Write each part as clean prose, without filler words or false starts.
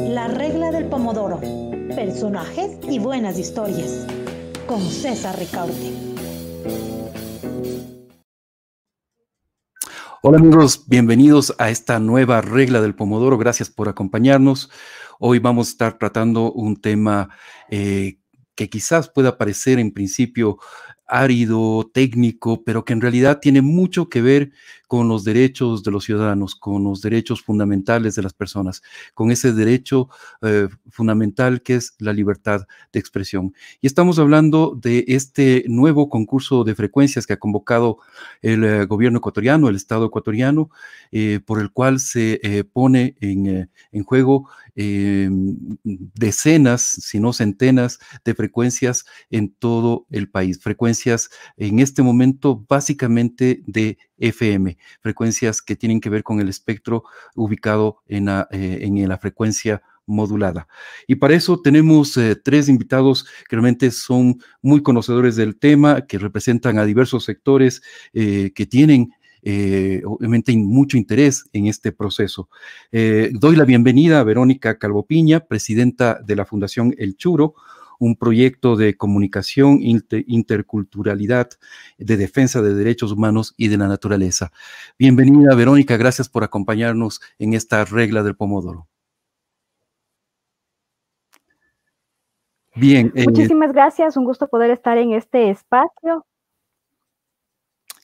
La regla del pomodoro. Personajes y buenas historias. Con César Ricaurte. Hola amigos, bienvenidos a esta nueva regla del pomodoro. Gracias por acompañarnos. Hoy vamos a estar tratando un tema que quizás pueda parecer en principio árido, técnico, pero que en realidad tiene mucho que ver con los derechos de los ciudadanos, con los derechos fundamentales de las personas, con ese derecho fundamental que es la libertad de expresión. Y estamos hablando de este nuevo concurso de frecuencias que ha convocado el gobierno ecuatoriano, el Estado ecuatoriano, por el cual se pone en juego decenas, si no centenas, de frecuencias en todo el país. Frecuencias en este momento básicamente de FM, frecuencias que tienen que ver con el espectro ubicado en la frecuencia modulada. Y para eso tenemos tres invitados que realmente son muy conocedores del tema, que representan a diversos sectores que tienen obviamente mucho interés en este proceso. Doy la bienvenida a Verónica Calvo-Piña, presidenta de la Fundación El Churo, un proyecto de comunicación, interculturalidad, de defensa de derechos humanos y de la naturaleza. Bienvenida, Verónica, gracias por acompañarnos en esta regla del pomodoro. Bien. Muchísimas gracias, un gusto poder estar en este espacio.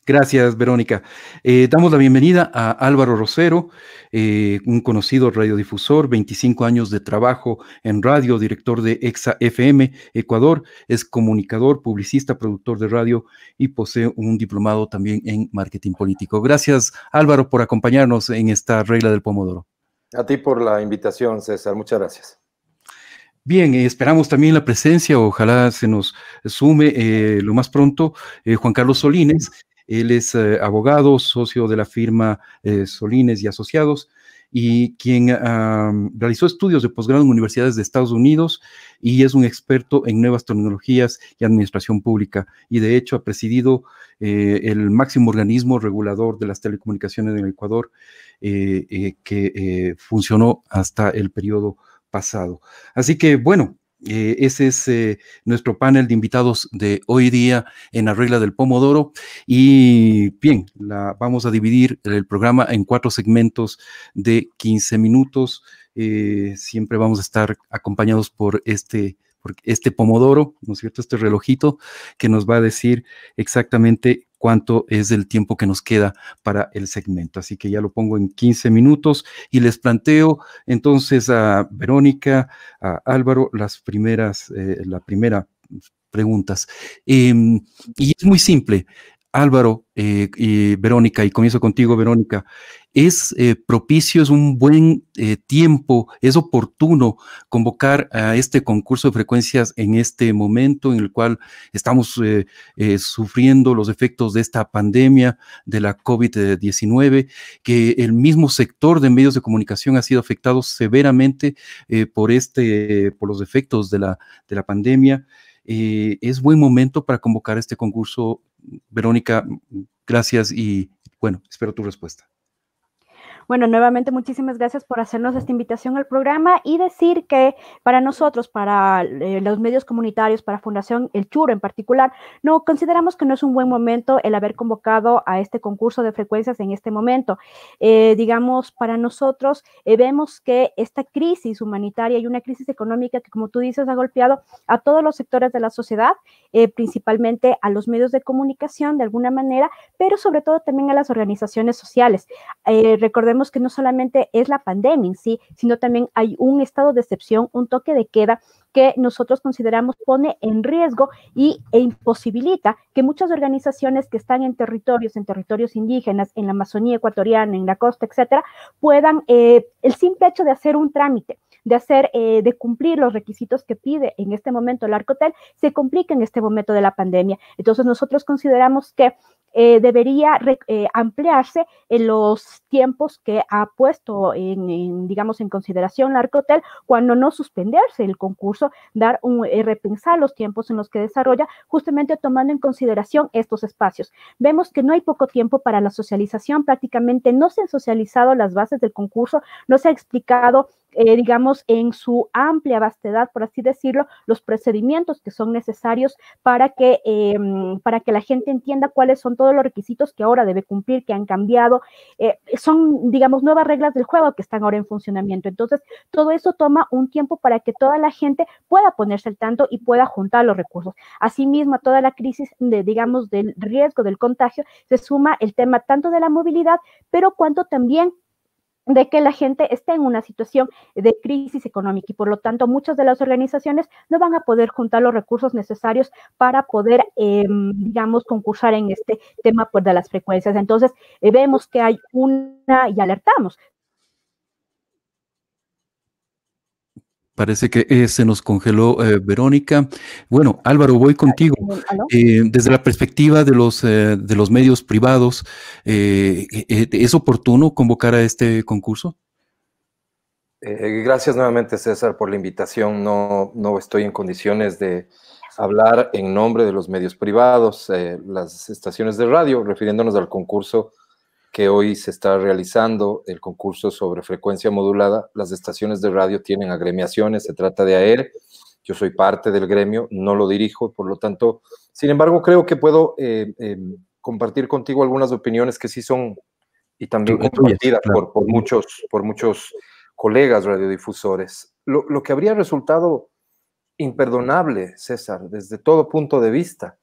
Gracias, Verónica. Damos la bienvenida a Álvaro Rosero, un conocido radiodifusor, 25 años de trabajo en radio, director de Exa FM Ecuador, es comunicador, publicista, productor de radio y posee un diplomado también en marketing político. Gracias, Álvaro, por acompañarnos en esta regla del pomodoro. A ti por la invitación, César. Muchas gracias. Bien, esperamos también la presencia, ojalá se nos sume lo más pronto, Juan Carlos Solines. Él es abogado, socio de la firma Solines y Asociados, y quien realizó estudios de posgrado en universidades de Estados Unidos y es un experto en nuevas tecnologías y administración pública. Y de hecho ha presidido el máximo organismo regulador de las telecomunicaciones en el Ecuador, que funcionó hasta el periodo pasado. Así que, bueno, ese es nuestro panel de invitados de hoy día en la regla del pomodoro. Y bien, vamos a dividir el programa en 4 segmentos de 15 minutos. Siempre vamos a estar acompañados por este pomodoro, ¿no es cierto? Este relojito que nos va a decir exactamente cuánto es el tiempo que nos queda para el segmento. Así que ya lo pongo en 15 minutos y les planteo entonces a Verónica, a Álvaro, la primera preguntas. Y es muy simple. Álvaro y Verónica, y comienzo contigo, Verónica, ¿es propicio, es un buen tiempo, es oportuno convocar a este concurso de frecuencias en este momento en el cual estamos sufriendo los efectos de esta pandemia de la COVID-19, que el mismo sector de medios de comunicación ha sido afectado severamente por los efectos de la pandemia? ¿Es buen momento para convocar este concurso? Verónica, gracias y bueno, espero tu respuesta. Bueno, nuevamente muchísimas gracias por hacernos esta invitación al programa y decir que para nosotros, para los medios comunitarios, para Fundación El Churo en particular, no consideramos que no es un buen momento el haber convocado a este concurso de frecuencias en este momento. Digamos, para nosotros vemos que esta crisis humanitaria y una crisis económica que, como tú dices, ha golpeado a todos los sectores de la sociedad, principalmente a los medios de comunicación de alguna manera, pero sobre todo también a las organizaciones sociales. Recordemos que no solamente es la pandemia en sí, sino también hay un estado de excepción, un toque de queda que nosotros consideramos pone en riesgo e imposibilita que muchas organizaciones que están en territorios indígenas, en la Amazonía ecuatoriana, en la costa, etcétera, puedan, el simple hecho de hacer un trámite de cumplir los requisitos que pide en este momento el Arcotel, se complica en este momento de la pandemia. Entonces nosotros consideramos que debería ampliarse en los tiempos que ha puesto digamos, en consideración la Arcotel, cuando no suspenderse el concurso, repensar los tiempos en los que desarrolla, justamente tomando en consideración estos espacios. Vemos que no hay poco tiempo para la socialización, prácticamente no se han socializado las bases del concurso, no se ha explicado digamos, en su amplia vastedad, por así decirlo, los procedimientos que son necesarios para que la gente entienda cuáles son todos los requisitos que ahora debe cumplir, que han cambiado. Son, digamos, nuevas reglas del juego que están ahora en funcionamiento. Entonces, todo eso toma un tiempo para que toda la gente pueda ponerse al tanto y pueda juntar los recursos. Asimismo, a toda la crisis, digamos, del riesgo del contagio, se suma el tema tanto de la movilidad, pero cuanto también de que la gente esté en una situación de crisis económica y por lo tanto muchas de las organizaciones no van a poder juntar los recursos necesarios para poder, digamos, concursar en este tema pues, de las frecuencias. Entonces, vemos que hay y alertamos. Parece que se nos congeló Verónica. Bueno, Álvaro, voy contigo. Desde la perspectiva de los medios privados, ¿es oportuno convocar a este concurso? Gracias nuevamente, César, por la invitación. No estoy en condiciones de hablar en nombre de los medios privados, las estaciones de radio, refiriéndonos al concurso que hoy se está realizando, el concurso sobre frecuencia modulada. Las estaciones de radio tienen agremiaciones, se trata de AER, yo soy parte del gremio, no lo dirijo, por lo tanto, sin embargo, creo que puedo compartir contigo algunas opiniones que sí son, y también compartidas por muchos colegas radiodifusores. Lo que habría resultado imperdonable, César, desde todo punto de vista,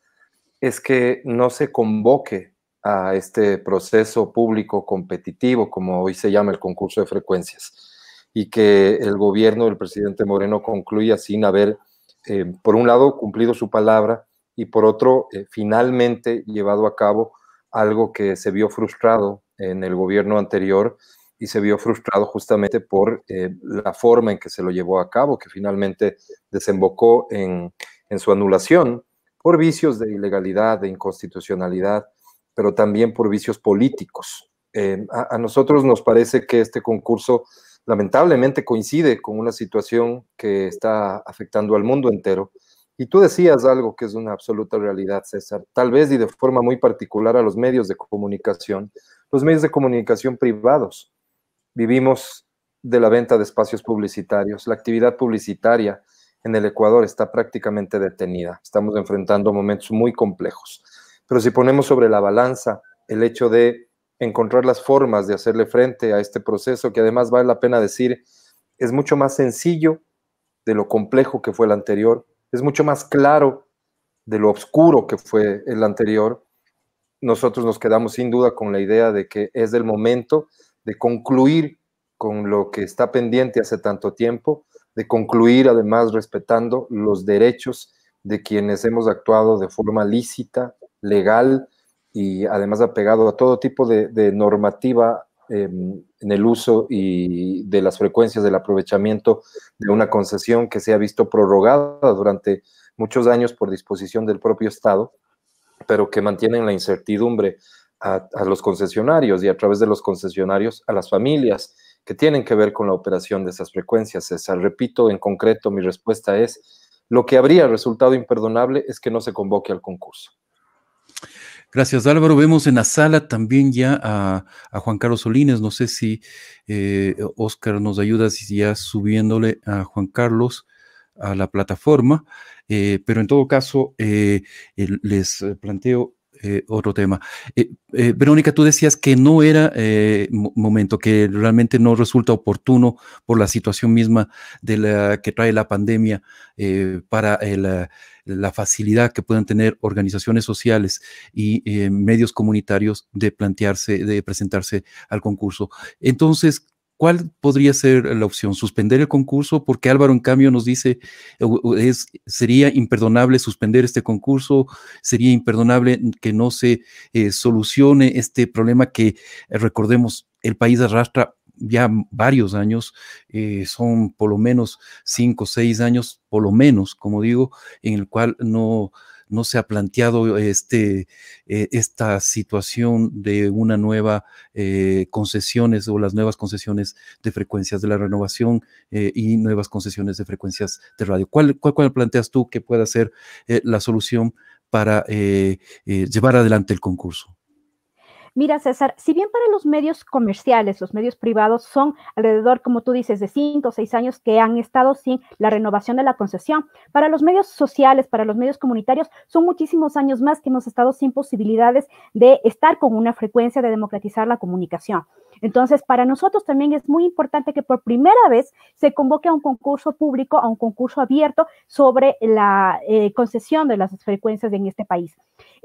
es que no se convoque a este proceso público competitivo, como hoy se llama el concurso de frecuencias, y que el gobierno del presidente Moreno concluya sin haber, por un lado, cumplido su palabra, y por otro, finalmente llevado a cabo algo que se vio frustrado en el gobierno anterior, y se vio frustrado justamente por la forma en que se lo llevó a cabo, que finalmente desembocó en su anulación por vicios de ilegalidad, de inconstitucionalidad, pero también por vicios políticos. A nosotros nos parece que este concurso lamentablemente coincide con una situación que está afectando al mundo entero. Y tú decías algo que es una absoluta realidad, César, tal vez y de forma muy particular a los medios de comunicación privados. Vivimos de la venta de espacios publicitarios. La actividad publicitaria en el Ecuador está prácticamente detenida. Estamos enfrentando momentos muy complejos. Pero si ponemos sobre la balanza el hecho de encontrar las formas de hacerle frente a este proceso, que además vale la pena decir, es mucho más sencillo de lo complejo que fue el anterior, es mucho más claro de lo oscuro que fue el anterior, nosotros nos quedamos sin duda con la idea de que es el momento de concluir con lo que está pendiente hace tanto tiempo, de concluir además respetando los derechos de quienes hemos actuado de forma lícita, legal y además apegado a todo tipo de normativa en el uso y de las frecuencias del aprovechamiento de una concesión que se ha visto prorrogada durante muchos años por disposición del propio Estado, pero que mantienen la incertidumbre a los concesionarios y a través de los concesionarios a las familias que tienen que ver con la operación de esas frecuencias. César, repito, en concreto mi respuesta es, lo que habría resultado imperdonable es que no se convoque al concurso. Gracias, Álvaro. Vemos en la sala también ya a Juan Carlos Solines. No sé si Oscar nos ayuda si ya subiéndole a Juan Carlos a la plataforma, pero en todo caso les planteo otro tema. Verónica, tú decías que no era momento, que realmente no resulta oportuno por la situación misma que trae la pandemia para la facilidad que puedan tener organizaciones sociales y medios comunitarios de presentarse al concurso. Entonces, ¿cuál podría ser la opción? ¿Suspender el concurso? Porque Álvaro, en cambio, nos dice sería imperdonable suspender este concurso, sería imperdonable que no se solucione este problema que, recordemos, el país arrastra ya varios años, son por lo menos 5 o 6 años, por lo menos, como digo, en el cual no se ha planteado esta situación de una nueva concesiones o las nuevas concesiones de frecuencias de la renovación y nuevas concesiones de frecuencias de radio. ¿Cuál planteas tú que pueda ser la solución para llevar adelante el concurso? Mira, César, si bien para los medios comerciales, los medios privados son alrededor, como tú dices, de 5 o 6 años que han estado sin la renovación de la concesión, para los medios sociales, para los medios comunitarios, son muchísimos años más que hemos estado sin posibilidades de estar con una frecuencia de democratizar la comunicación. Entonces, para nosotros también es muy importante que por primera vez se convoque a un concurso público, a un concurso abierto sobre la concesión de las frecuencias en este país.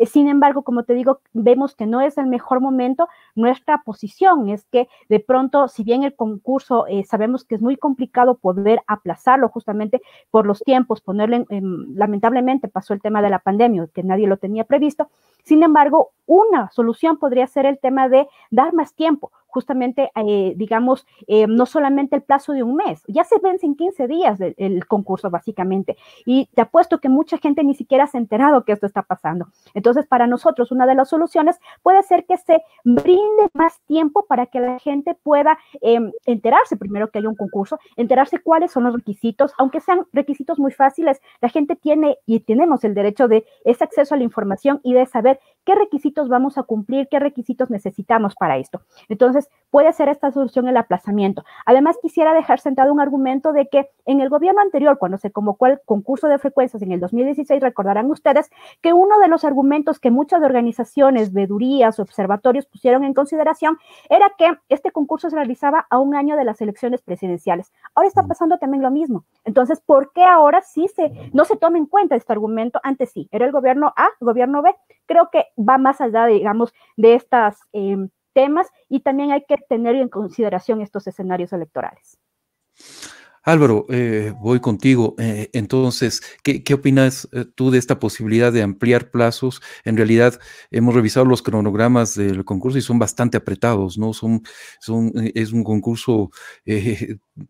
Sin embargo, como te digo, vemos que no es el mejor momento. Nuestra posición es que de pronto, si bien el concurso sabemos que es muy complicado poder aplazarlo justamente por los tiempos, lamentablemente pasó el tema de la pandemia, que nadie lo tenía previsto. Sin embargo, una solución podría ser el tema de dar más tiempo, justamente, digamos, no solamente el plazo de un mes, ya se vence en 15 días el concurso básicamente, y te apuesto que mucha gente ni siquiera se ha enterado que esto está pasando. Entonces, para nosotros, una de las soluciones puede ser que se brinde más tiempo para que la gente pueda enterarse primero que hay un concurso, enterarse cuáles son los requisitos, aunque sean requisitos muy fáciles, la gente tiene y tenemos el derecho de ese acceso a la información y de saber qué requisitos vamos a cumplir, qué requisitos necesitamos para esto. Entonces, puede ser esta solución el aplazamiento. Además, quisiera dejar sentado un argumento de que en el gobierno anterior, cuando se convocó el concurso de frecuencias en el 2016, recordarán ustedes que uno de los argumentos que muchas organizaciones, veedurías, observatorios pusieron en consideración era que este concurso se realizaba a un año de las elecciones presidenciales. Ahora está pasando también lo mismo. Entonces, ¿por qué ahora no se toma en cuenta este argumento? Antes sí, era el gobierno A, gobierno B. Creo que va más allá, digamos, de estas temas, y también hay que tener en consideración estos escenarios electorales. Álvaro, voy contigo. Entonces, ¿qué opinas tú de esta posibilidad de ampliar plazos? En realidad, hemos revisado los cronogramas del concurso y son bastante apretados, ¿no? Es un concurso,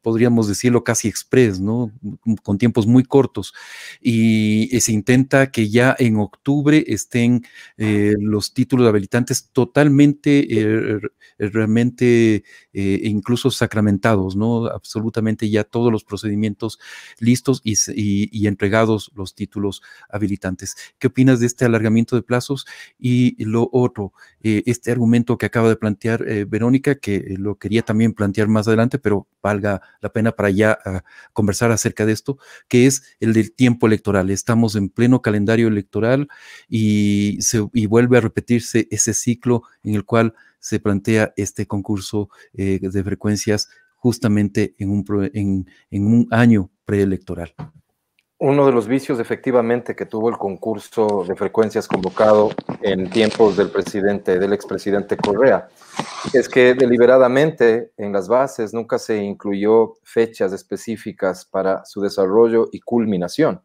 podríamos decirlo, casi express, ¿no? Con tiempos muy cortos. Y se intenta que ya en octubre estén los títulos habilitantes totalmente, realmente, incluso sacramentados, ¿no? Absolutamente ya todos los procedimientos listos y entregados los títulos habilitantes. ¿Qué opinas de este alargamiento de plazos? Y lo otro, este argumento que acaba de plantear Verónica, que lo quería también plantear más adelante, pero valga la pena para ya conversar acerca de esto, que es el del tiempo electoral. Estamos en pleno calendario electoral y vuelve a repetirse ese ciclo en el cual se plantea este concurso de frecuencias justamente en un año preelectoral. Uno de los vicios efectivamente que tuvo el concurso de frecuencias convocado en tiempos del expresidente Correa, es que deliberadamente en las bases nunca se incluyó fechas específicas para su desarrollo y culminación,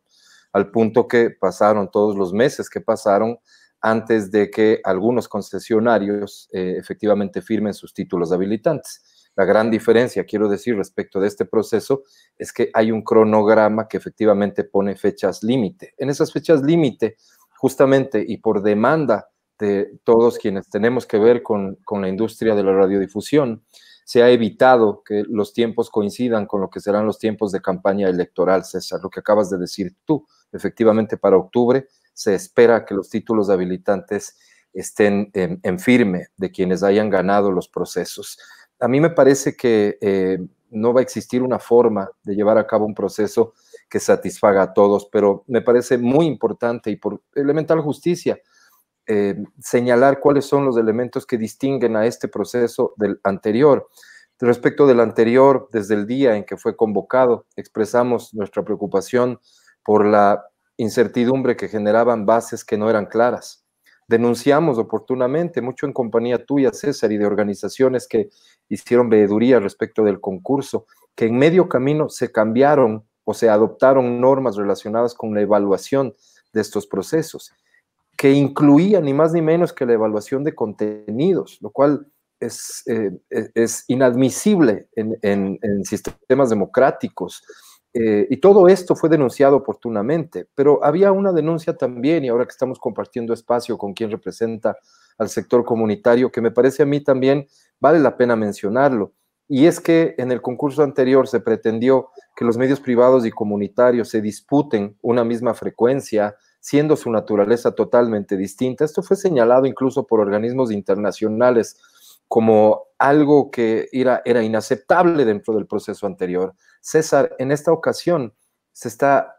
al punto que pasaron todos los meses que pasaron antes de que algunos concesionarios efectivamente firmen sus títulos habilitantes. La gran diferencia, quiero decir, respecto de este proceso es que hay un cronograma que efectivamente pone fechas límite. En esas fechas límite, justamente, y por demanda de todos quienes tenemos que ver con la industria de la radiodifusión, se ha evitado que los tiempos coincidan con lo que serán los tiempos de campaña electoral, César, lo que acabas de decir tú. Efectivamente, para octubre se espera que los títulos habilitantes estén en firme de quienes hayan ganado los procesos. A mí me parece que no va a existir una forma de llevar a cabo un proceso que satisfaga a todos, pero me parece muy importante y por elemental justicia señalar cuáles son los elementos que distinguen a este proceso del anterior. Respecto del anterior, desde el día en que fue convocado, expresamos nuestra preocupación por la incertidumbre que generaban bases que no eran claras. Denunciamos oportunamente, mucho en compañía tuya, César, y de organizaciones que hicieron veeduría respecto del concurso, que en medio camino se cambiaron o se adoptaron normas relacionadas con la evaluación de estos procesos, que incluía ni más ni menos que la evaluación de contenidos, lo cual es inadmisible en sistemas democráticos. Y todo esto fue denunciado oportunamente, pero había una denuncia también, y ahora que estamos compartiendo espacio con quien representa al sector comunitario, que me parece a mí también vale la pena mencionarlo, y es que en el concurso anterior se pretendió que los medios privados y comunitarios se disputen una misma frecuencia, siendo su naturaleza totalmente distinta. Esto fue señalado incluso por organismos internacionales como algo que era inaceptable dentro del proceso anterior. César, en esta ocasión se está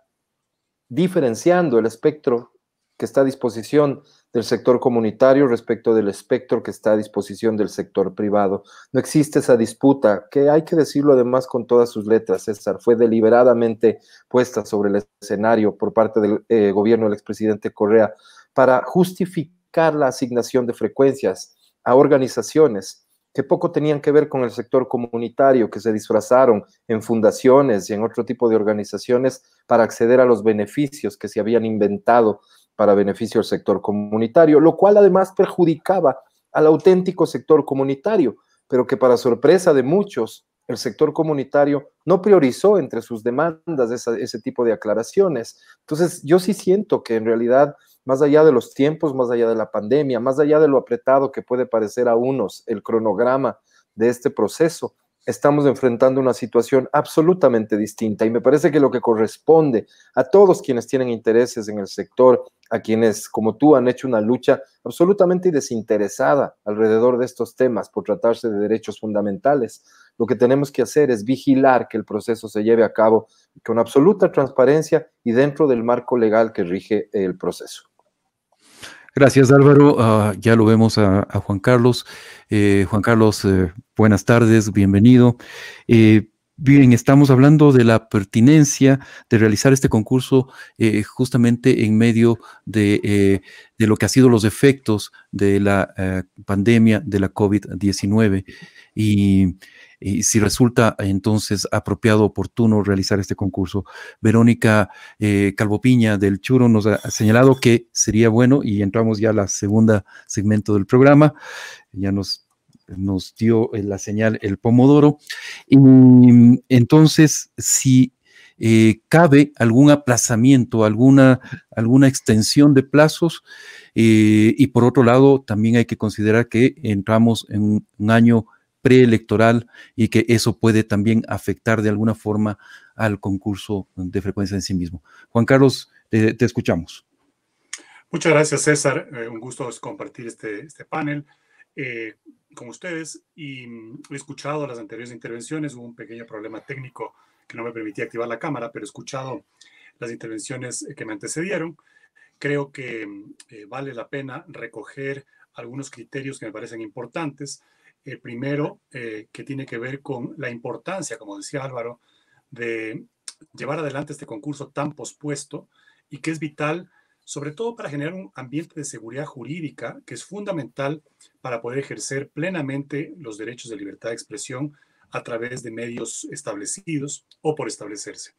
diferenciando el espectro que está a disposición del sector comunitario respecto del espectro que está a disposición del sector privado. No existe esa disputa, que hay que decirlo además con todas sus letras, César, fue deliberadamente puesta sobre el escenario por parte del gobierno del expresidente Correa para justificar la asignación de frecuencias a organizaciones que poco tenían que ver con el sector comunitario, que se disfrazaron en fundaciones y en otro tipo de organizaciones para acceder a los beneficios que se habían inventado para beneficio del sector comunitario, lo cual además perjudicaba al auténtico sector comunitario, pero que para sorpresa de muchos, el sector comunitario no priorizó entre sus demandas ese tipo de aclaraciones. Entonces, yo sí siento que en realidad, más allá de los tiempos, más allá de la pandemia, más allá de lo apretado que puede parecer a unos el cronograma de este proceso, estamos enfrentando una situación absolutamente distinta y me parece que lo que corresponde a todos quienes tienen intereses en el sector, a quienes como tú han hecho una lucha absolutamente desinteresada alrededor de estos temas por tratarse de derechos fundamentales, lo que tenemos que hacer es vigilar que el proceso se lleve a cabo con absoluta transparencia y dentro del marco legal que rige el proceso. Gracias, Álvaro. Ya lo vemos a Juan Carlos. Juan Carlos, buenas tardes, bienvenido. Bien, estamos hablando de la pertinencia de realizar este concurso justamente en medio de lo que han sido los efectos de la pandemia de la COVID-19 y si resulta entonces apropiado, oportuno realizar este concurso. Verónica Calvo Piña del Churo nos ha señalado que sería bueno, y entramos ya a la segunda segmento del programa, ya nos dio la señal el pomodoro, y entonces si cabe algún aplazamiento, alguna extensión de plazos, y por otro lado también hay que considerar que entramos en un año preelectoral y que eso puede también afectar de alguna forma al concurso de frecuencia en sí mismo. Juan Carlos, te escuchamos. Muchas gracias, César. Un gusto compartir este panel con ustedes y he escuchado las anteriores intervenciones. Hubo un pequeño problema técnico que no me permitía activar la cámara, pero he escuchado las intervenciones que me antecedieron. Creo que vale la pena recoger algunos criterios que me parecen importantes. Primero, que tiene que ver con la importancia, como decía Álvaro, de llevar adelante este concurso tan pospuesto y que es vital, sobre todo para generar un ambiente de seguridad jurídica que es fundamental para poder ejercer plenamente los derechos de libertad de expresión a través de medios establecidos o por establecerse.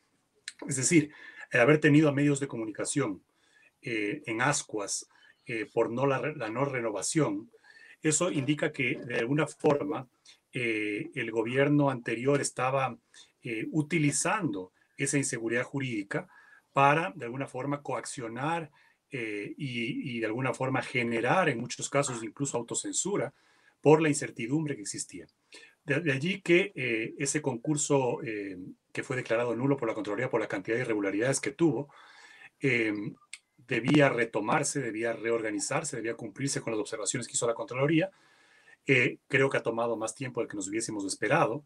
Es decir, el haber tenido a medios de comunicación en ascuas por la no renovación, eso indica que de alguna forma el gobierno anterior estaba utilizando esa inseguridad jurídica para de alguna forma coaccionar y de alguna forma generar en muchos casos incluso autocensura por la incertidumbre que existía. De allí que ese concurso que fue declarado nulo por la Contraloría por la cantidad de irregularidades que tuvo, debía retomarse, debía reorganizarse, debía cumplirse con las observaciones que hizo la Contraloría. Creo que ha tomado más tiempo del que nos hubiésemos esperado,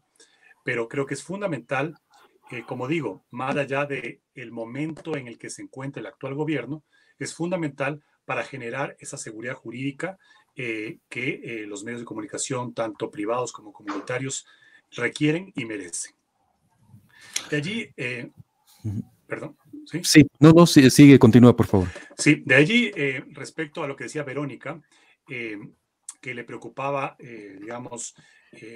pero creo que es fundamental, como digo, más allá del momento en el que se encuentra el actual gobierno, es fundamental para generar esa seguridad jurídica que los medios de comunicación, tanto privados como comunitarios, requieren y merecen. De allí, perdón. ¿Sí? Sí, no, sigue, continúa, por favor. Sí, de allí, respecto a lo que decía Verónica, que le preocupaba, digamos,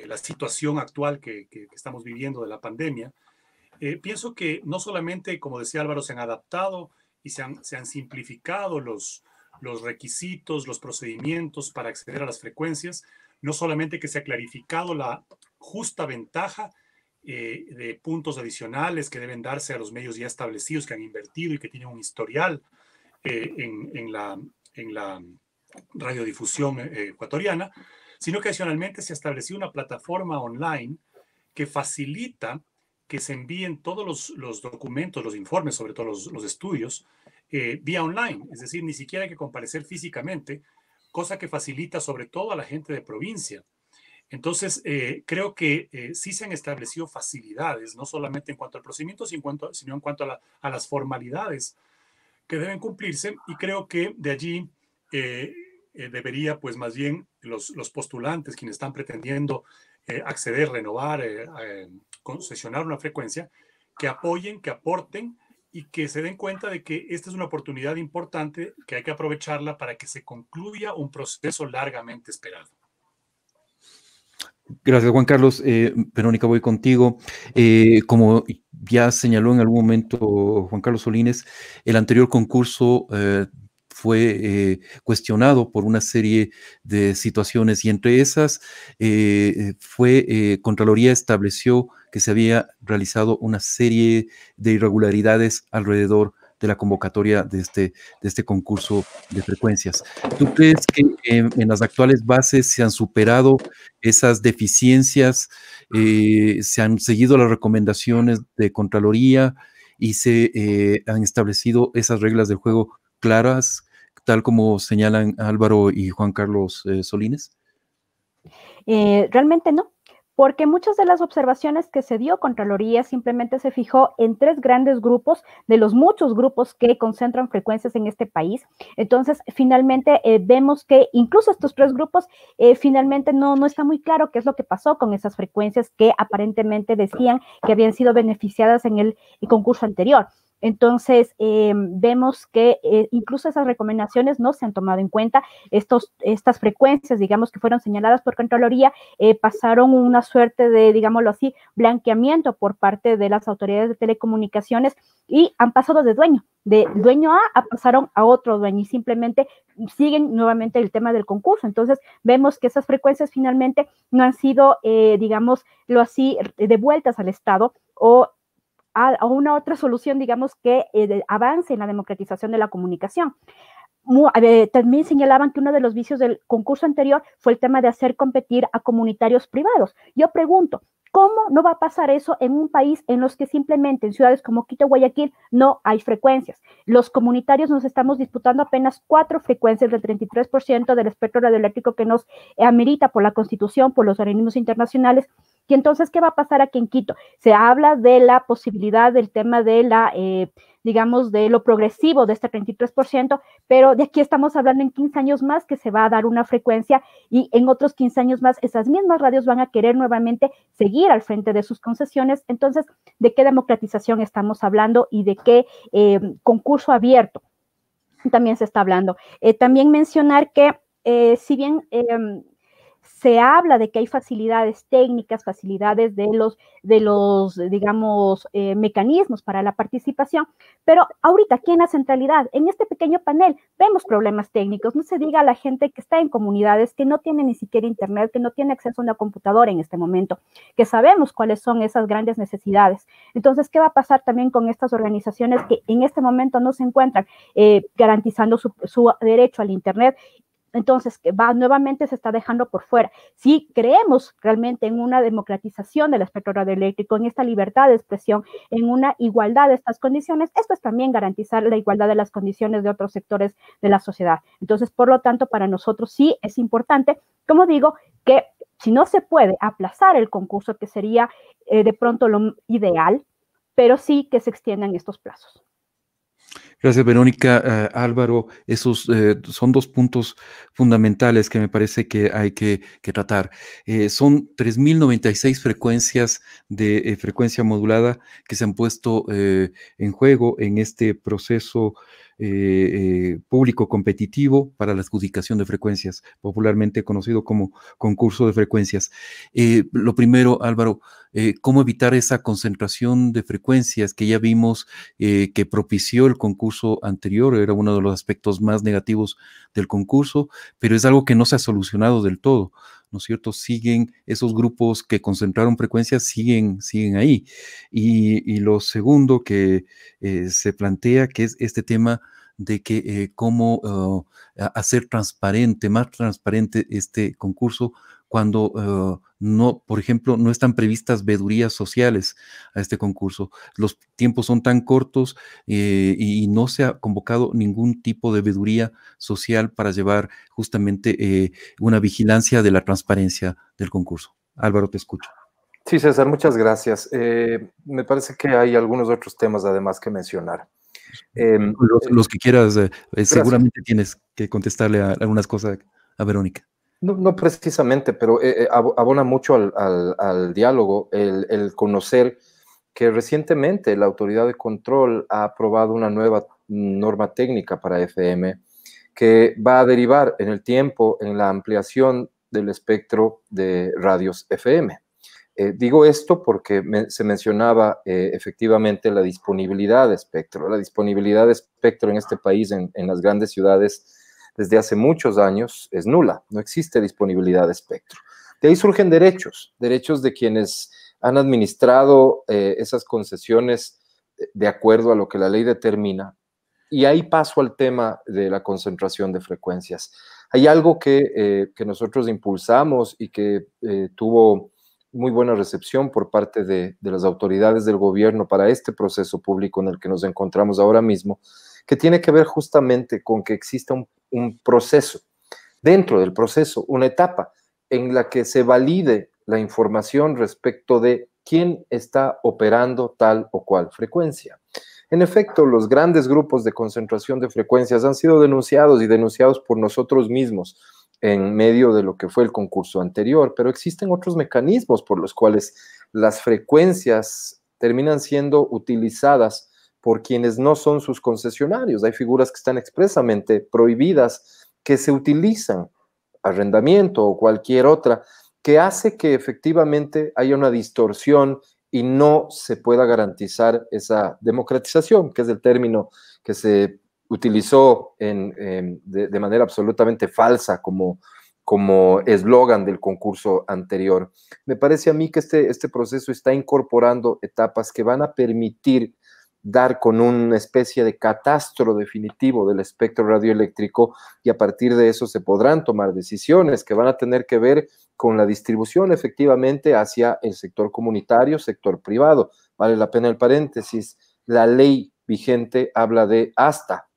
la situación actual que estamos viviendo de la pandemia, pienso que no solamente, como decía Álvaro, se han adaptado y se han simplificado los los requisitos, los procedimientos para acceder a las frecuencias, no solamente que se ha clarificado la justa ventaja de puntos adicionales que deben darse a los medios ya establecidos que han invertido y que tienen un historial en la radiodifusión ecuatoriana, sino que adicionalmente se ha establecido una plataforma online que facilita que se envíen todos los documentos, los informes, sobre todo los estudios, vía online. Es decir, ni siquiera hay que comparecer físicamente, cosa que facilita sobre todo a la gente de provincia. Entonces, creo que sí se han establecido facilidades, no solamente en cuanto al procedimiento, sino en cuanto a las formalidades que deben cumplirse, y creo que de allí debería, pues más bien, los postulantes, quienes están pretendiendo acceder, renovar, concesionar una frecuencia, que apoyen, que aporten y que se den cuenta de que esta es una oportunidad importante, que hay que aprovecharla para que se concluya un proceso largamente esperado. Gracias, Juan Carlos. Verónica, voy contigo. Como ya señaló en algún momento Juan Carlos Solines, el anterior concurso fue cuestionado por una serie de situaciones, y entre esas Contraloría estableció que se había realizado una serie de irregularidades alrededor de la convocatoria de este concurso de frecuencias. ¿Tú crees que en las actuales bases se han superado esas deficiencias, se han seguido las recomendaciones de Contraloría y se han establecido esas reglas del juego claras, tal como señalan Álvaro y Juan Carlos Solines? Realmente no, porque muchas de las observaciones que se dio Contraloría simplemente se fijó en 3 grandes grupos de los muchos grupos que concentran frecuencias en este país. Entonces, finalmente vemos que incluso estos 3 grupos finalmente no está muy claro qué es lo que pasó con esas frecuencias que aparentemente decían que habían sido beneficiadas en el concurso anterior. Entonces, vemos que incluso esas recomendaciones no se han tomado en cuenta. Estas frecuencias, digamos, que fueron señaladas por Contraloría, pasaron una suerte de, digámoslo así, blanqueamiento por parte de las autoridades de telecomunicaciones y han pasado de dueño A pasaron a otro dueño y simplemente siguen nuevamente el tema del concurso. Entonces, vemos que esas frecuencias finalmente no han sido, digámoslo así, devueltas al Estado o a una otra solución, digamos, que avance en la democratización de la comunicación. También señalaban que uno de los vicios del concurso anterior fue el tema de hacer competir a comunitarios privados. Yo pregunto, ¿cómo no va a pasar eso en un país en los que simplemente en ciudades como Quito, Guayaquil, no hay frecuencias? Los comunitarios nos estamos disputando apenas 4 frecuencias del 33% del espectro radioeléctrico que nos amerita por la Constitución, por los organismos internacionales. Y entonces, ¿qué va a pasar aquí en Quito? Se habla de la posibilidad del tema de de lo progresivo de este 33%, pero de aquí estamos hablando en 15 años más que se va a dar una frecuencia y en otros 15 años más esas mismas radios van a querer nuevamente seguir al frente de sus concesiones. Entonces, ¿de qué democratización estamos hablando y de qué concurso abierto también se está hablando? También mencionar que si bien se habla de que hay facilidades técnicas, facilidades de los mecanismos para la participación, pero ahorita aquí en la centralidad, en este pequeño panel, vemos problemas técnicos. No se diga a la gente que está en comunidades que no tiene ni siquiera internet, que no tiene acceso a una computadora en este momento, que sabemos cuáles son esas grandes necesidades. Entonces, ¿qué va a pasar también con estas organizaciones que en este momento no se encuentran garantizando su derecho al internet? Entonces, nuevamente se está dejando por fuera. Si creemos realmente en una democratización del espectro radioeléctrico, en esta libertad de expresión, en una igualdad de estas condiciones, esto es también garantizar la igualdad de las condiciones de otros sectores de la sociedad. Entonces, por lo tanto, para nosotros sí es importante, como digo, que si no se puede aplazar el concurso, que sería de pronto lo ideal, pero sí que se extiendan estos plazos. Gracias, Verónica. Álvaro, esos son 2 puntos fundamentales que me parece que hay que tratar. Son 3.096 frecuencias de frecuencia modulada que se han puesto en juego en este proceso público competitivo para la adjudicación de frecuencias, popularmente conocido como concurso de frecuencias. Lo primero, Álvaro, ¿cómo evitar esa concentración de frecuencias que ya vimos que propició el concurso anterior? Era uno de los aspectos más negativos del concurso, pero es algo que no se ha solucionado del todo, ¿no es cierto? Siguen esos grupos que concentraron frecuencias, siguen ahí. Y lo segundo que se plantea, que es este tema de que cómo hacer transparente, más transparente este concurso cuando no, por ejemplo, no están previstas vedurías sociales a este concurso. Los tiempos son tan cortos y no se ha convocado ningún tipo de veduría social para llevar justamente una vigilancia de la transparencia del concurso. Álvaro, te escucho. Sí, César, muchas gracias. Me parece que hay algunos otros temas además que mencionar. Los que quieras, seguramente tienes que contestarle a algunas cosas a Verónica. No precisamente, pero abona mucho al diálogo el conocer que recientemente la Autoridad de Control ha aprobado una nueva norma técnica para FM que va a derivar en el tiempo en la ampliación del espectro de radios FM. Digo esto porque se mencionaba efectivamente la disponibilidad de espectro. La disponibilidad de espectro en este país, en las grandes ciudades, desde hace muchos años es nula. No existe disponibilidad de espectro. De ahí surgen derechos de quienes han administrado esas concesiones de acuerdo a lo que la ley determina. Y ahí paso al tema de la concentración de frecuencias. Hay algo que nosotros impulsamos y que tuvo muy buena recepción por parte de las autoridades del gobierno para este proceso público en el que nos encontramos ahora mismo, que tiene que ver justamente con que exista un proceso, dentro del proceso, una etapa en la que se valide la información respecto de quién está operando tal o cual frecuencia. En efecto, los grandes grupos de concentración de frecuencias han sido denunciados por nosotros mismos en medio de lo que fue el concurso anterior, pero existen otros mecanismos por los cuales las frecuencias terminan siendo utilizadas por quienes no son sus concesionarios. Hay figuras que están expresamente prohibidas, que se utilizan, arrendamiento o cualquier otra, que hace que efectivamente haya una distorsión y no se pueda garantizar esa democratización, que es el término que se utilizó de manera absolutamente falsa como eslogan del concurso anterior. Me parece a mí que este proceso está incorporando etapas que van a permitir dar con una especie de catastro definitivo del espectro radioeléctrico, y a partir de eso se podrán tomar decisiones que van a tener que ver con la distribución efectivamente hacia el sector comunitario, sector privado. Vale la pena el paréntesis, la ley vigente habla de hasta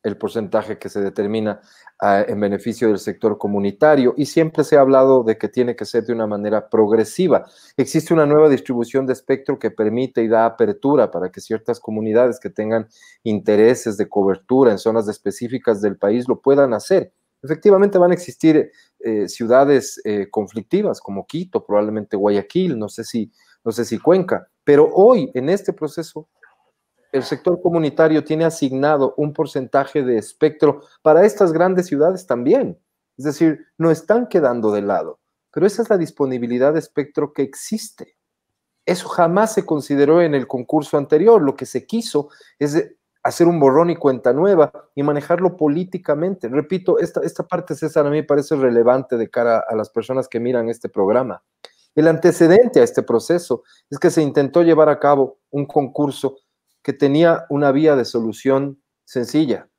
el porcentaje que se determina en beneficio del sector comunitario, y siempre se ha hablado de que tiene que ser de una manera progresiva. Existe una nueva distribución de espectro que permite y da apertura para que ciertas comunidades que tengan intereses de cobertura en zonas específicas del país lo puedan hacer. Efectivamente van a existir ciudades conflictivas como Quito, probablemente Guayaquil, no sé si Cuenca, pero hoy en este proceso el sector comunitario tiene asignado un porcentaje de espectro para estas grandes ciudades también. Es decir, no están quedando de lado, pero esa es la disponibilidad de espectro que existe. Eso jamás se consideró en el concurso anterior. Lo que se quiso es hacer un borrón y cuenta nueva y manejarlo políticamente. Repito, esta parte, César, a mí me parece relevante de cara a las personas que miran este programa. El antecedente a este proceso es que se intentó llevar a cabo un concurso que tenía una vía de solución sencilla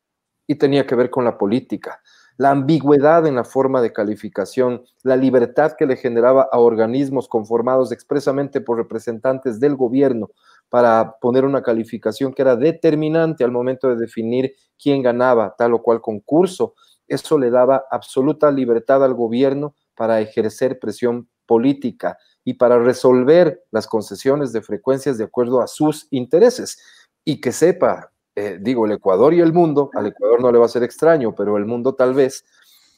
y tenía que ver con la política. La ambigüedad en la forma de calificación, la libertad que le generaba a organismos conformados expresamente por representantes del gobierno para poner una calificación que era determinante al momento de definir quién ganaba tal o cual concurso. Eso le daba absoluta libertad al gobierno para ejercer presión política y para resolver las concesiones de frecuencias de acuerdo a sus intereses. Y que sepa, el Ecuador y el mundo, al Ecuador no le va a ser extraño, pero el mundo tal vez,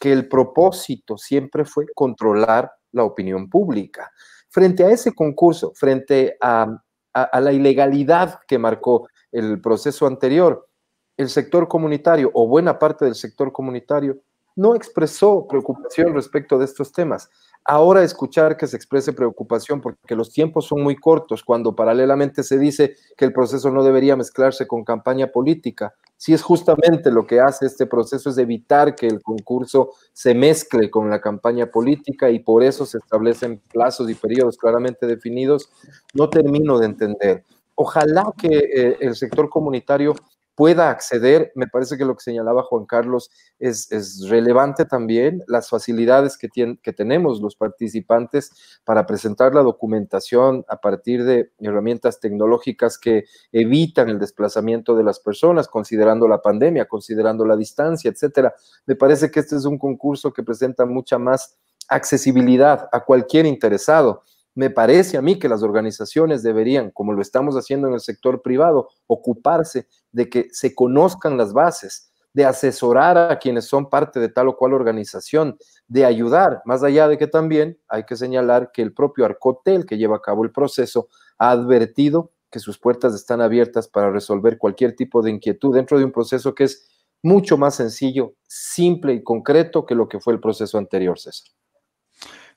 que el propósito siempre fue controlar la opinión pública. Frente a ese concurso, frente a la ilegalidad que marcó el proceso anterior, el sector comunitario o buena parte del sector comunitario no expresó preocupación respecto de estos temas. Ahora escuchar que se exprese preocupación porque los tiempos son muy cortos, cuando paralelamente se dice que el proceso no debería mezclarse con campaña política, si es justamente lo que hace este proceso es evitar que el concurso se mezcle con la campaña política y por eso se establecen plazos y periodos claramente definidos, no termino de entender. Ojalá que el sector comunitario pueda acceder. Me parece que lo que señalaba Juan Carlos es relevante también, las facilidades que tenemos los participantes para presentar la documentación a partir de herramientas tecnológicas que evitan el desplazamiento de las personas, considerando la pandemia, considerando la distancia, etcétera. Me parece que este es un concurso que presenta mucha más accesibilidad a cualquier interesado. Me parece a mí que las organizaciones deberían, como lo estamos haciendo en el sector privado, ocuparse de que se conozcan las bases, de asesorar a quienes son parte de tal o cual organización, de ayudar, más allá de que también hay que señalar que el propio Arcotel, que lleva a cabo el proceso, ha advertido que sus puertas están abiertas para resolver cualquier tipo de inquietud dentro de un proceso que es mucho más sencillo, simple y concreto que lo que fue el proceso anterior, César.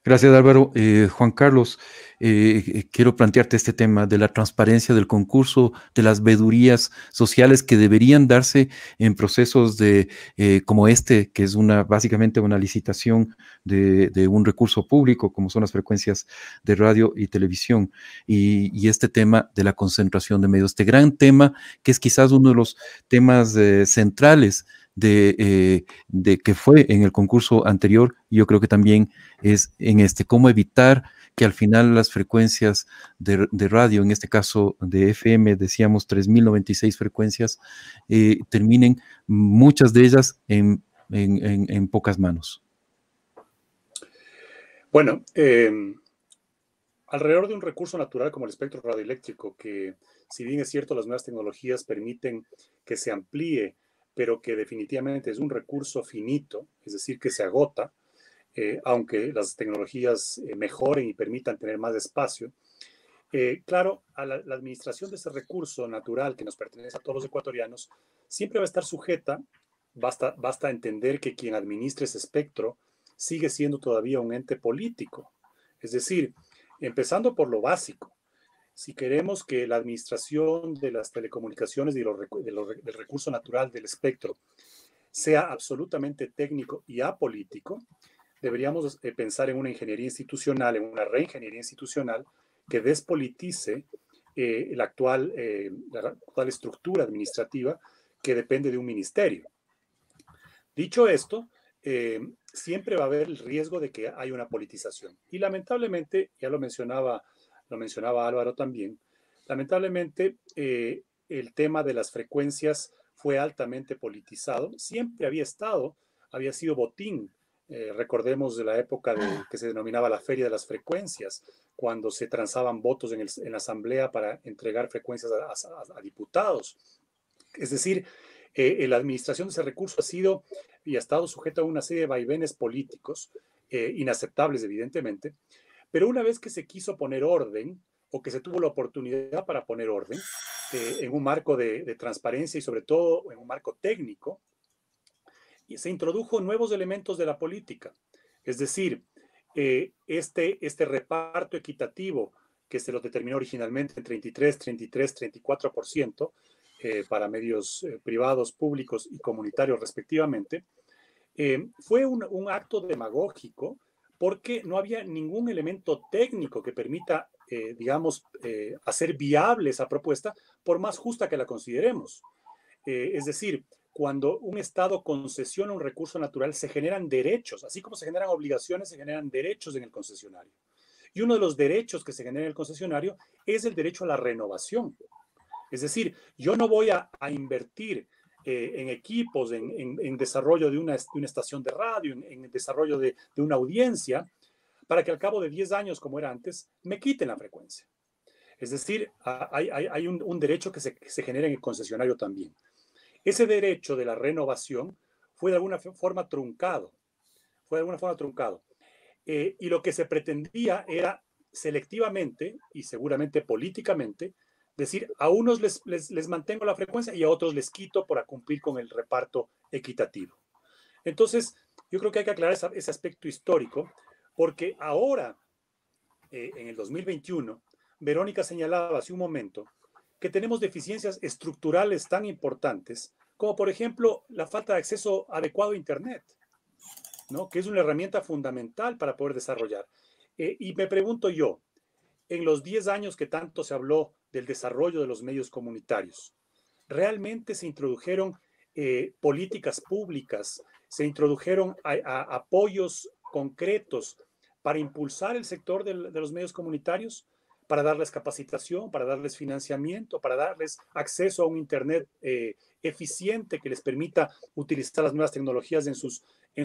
Gracias, Álvaro. Juan Carlos, quiero plantearte este tema de la transparencia del concurso, de las vedurías sociales que deberían darse en procesos como este, que es básicamente una licitación de un recurso público, como son las frecuencias de radio y televisión, y este tema de la concentración de medios, este gran tema que es quizás uno de los temas centrales de que fue en el concurso anterior, y yo creo que también es en cómo evitar que al final las frecuencias de radio, en este caso de FM, decíamos 3096 frecuencias, terminen muchas de ellas en pocas manos. Bueno, alrededor de un recurso natural como el espectro radioeléctrico, que si bien es cierto las nuevas tecnologías permiten que se amplíe, pero que definitivamente es un recurso finito, es decir, que se agota, aunque las tecnologías mejoren y permitan tener más espacio. Claro, a la administración de ese recurso natural que nos pertenece a todos los ecuatorianos, siempre va a estar sujeta, basta entender que quien administra ese espectro sigue siendo todavía un ente político. Es decir, empezando por lo básico, si queremos que la administración de las telecomunicaciones y del recurso natural del espectro sea absolutamente técnico y apolítico, deberíamos pensar en una ingeniería institucional, en una reingeniería institucional que despolitice la actual estructura administrativa que depende de un ministerio. Dicho esto, siempre va a haber el riesgo de que haya una politización. Y lamentablemente, ya lo mencionaba Álvaro también, lamentablemente el tema de las frecuencias fue altamente politizado. Siempre había sido botín. Recordemos de la época que se denominaba la Feria de las Frecuencias, cuando se transaban votos en la asamblea para entregar frecuencias a diputados. Es decir, la administración de ese recurso ha sido y ha estado sujeta a una serie de vaivenes políticos, inaceptables evidentemente, pero una vez que se quiso poner orden, o que se tuvo la oportunidad para poner orden, en un marco de transparencia y sobre todo en un marco técnico, y se introdujo nuevos elementos de la política. Es decir, este reparto equitativo que se lo determinó originalmente en 33, 34% para medios privados, públicos y comunitarios respectivamente, fue un acto demagógico porque no había ningún elemento técnico que permita, hacer viable esa propuesta, por más justa que la consideremos. Es decir, cuando un Estado concesiona un recurso natural, se generan derechos, así como se generan obligaciones, se generan derechos en el concesionario. Y uno de los derechos que se genera en el concesionario es el derecho a la renovación. Es decir, yo no voy a invertir en equipos, en desarrollo de una estación de radio, en desarrollo de una audiencia, para que al cabo de 10 años, como era antes, me quiten la frecuencia. Es decir, hay un derecho que se genera en el concesionario también. Ese derecho de la renovación fue de alguna forma truncado. Y lo que se pretendía era selectivamente y seguramente políticamente Decir, a unos les mantengo la frecuencia y a otros les quito para cumplir con el reparto equitativo. Entonces, yo creo que hay que aclarar ese aspecto histórico, porque ahora, en el 2021, Verónica señalaba hace un momento que tenemos deficiencias estructurales tan importantes como, por ejemplo, la falta de acceso adecuado a Internet, ¿no? Que es una herramienta fundamental para poder desarrollar. Y me pregunto yo, en los 10 años que tanto se habló del desarrollo de los medios comunitarios, ¿realmente se introdujeron políticas públicas, se introdujeron apoyos concretos para impulsar el sector de los medios comunitarios, para darles capacitación, para darles financiamiento, para darles acceso a un Internet eficiente que les permita utilizar las nuevas tecnologías en